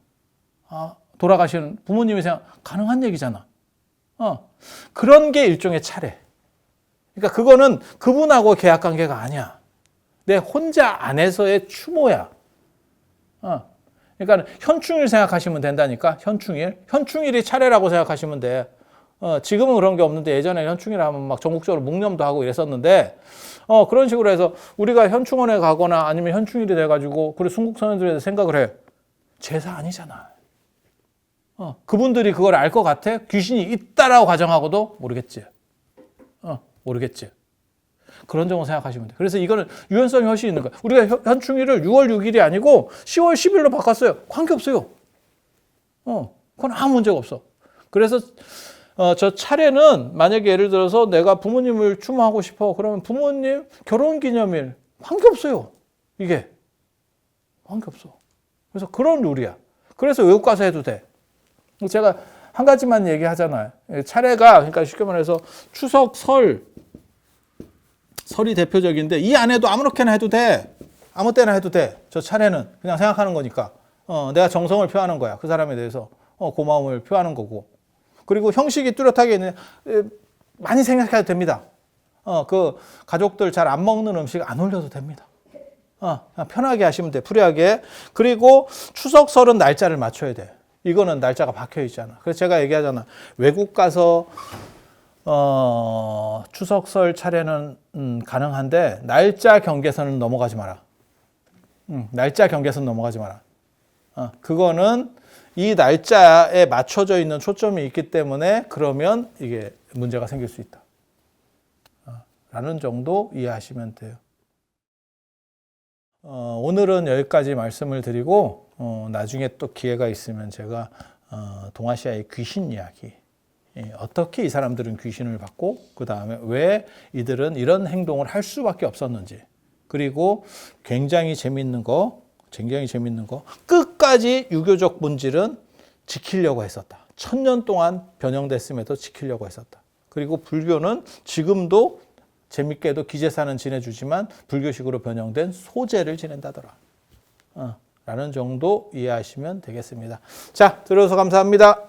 돌아가시는 부모님이 가능한 얘기잖아. 그런 게 일종의 차례. 그러니까 그거는 그분하고 계약 관계가 아니야. 내 혼자 안에서의 추모야. 그러니까 현충일 생각하시면 된다니까. 현충일이 차례라고 생각하시면 돼. 지금은 그런 게 없는데 예전에 현충이라 하면 막 전국적으로 묵념도 하고 이랬었는데 그런 식으로 해서 우리가 현충원에 가거나 아니면 현충일이 돼가지고 그래 순국선원들에 생각을 해. 제사 아니잖아. 그분들이 그걸 알 것 같아? 귀신이 있다라고 가정하고도 모르겠지. 모르겠지. 그런 점을 생각하시면 돼. 그래서 이거는 유연성이 훨씬 있는 거야. 우리가 현충일을 6월 6일이 아니고 10월 10일로 바꿨어요. 관계없어요. 그건 아무 문제가 없어. 그래서 저 차례는 만약에 예를 들어서 내가 부모님을 추모하고 싶어. 그러면 부모님 결혼기념일 관계없어요. 이게 관계없어. 그래서 그런 룰이야. 그래서 외국 가서 해도 돼. 제가 한 가지만 얘기하잖아요. 차례가 그러니까 쉽게 말해서 추석, 설이 대표적인데 이 안에도 아무렇게나 해도 돼. 아무 때나 해도 돼. 저 차례는 그냥 생각하는 거니까. 내가 정성을 표하는 거야. 그 사람에 대해서 고마움을 표하는 거고. 그리고 형식이 뚜렷하게 있는 많이 생각해도 됩니다. 그 가족들 잘 안 먹는 음식 안 올려도 됩니다. 그냥 편하게 하시면 돼. 프리하게. 그리고 추석, 설은 날짜를 맞춰야 돼. 이거는 날짜가 박혀 있잖아. 그래서 제가 얘기하잖아. 외국 가서 추석, 설 차례는 가능한데 날짜 경계선은 넘어가지 마라. 날짜 경계선 넘어가지 마라. 그거는 이 날짜에 맞춰져 있는 초점이 있기 때문에 그러면 이게 문제가 생길 수 있다. 라는 정도 이해하시면 돼요. 오늘은 여기까지 말씀을 드리고 나중에 또 기회가 있으면 제가 동아시아의 귀신 이야기, 어떻게 이 사람들은 귀신을 받고 그 다음에 왜 이들은 이런 행동을 할 수밖에 없었는지, 그리고 굉장히 재밌는 거 끝까지 유교적 본질은 지키려고 했었다. 1000년 동안 변형됐음에도 지키려고 했었다. 그리고 불교는 지금도 재밌게도 기제사는 지내주지만 불교식으로 변형된 소제를 지낸다더라. 라는 정도 이해하시면 되겠습니다. 자, 들어서 감사합니다.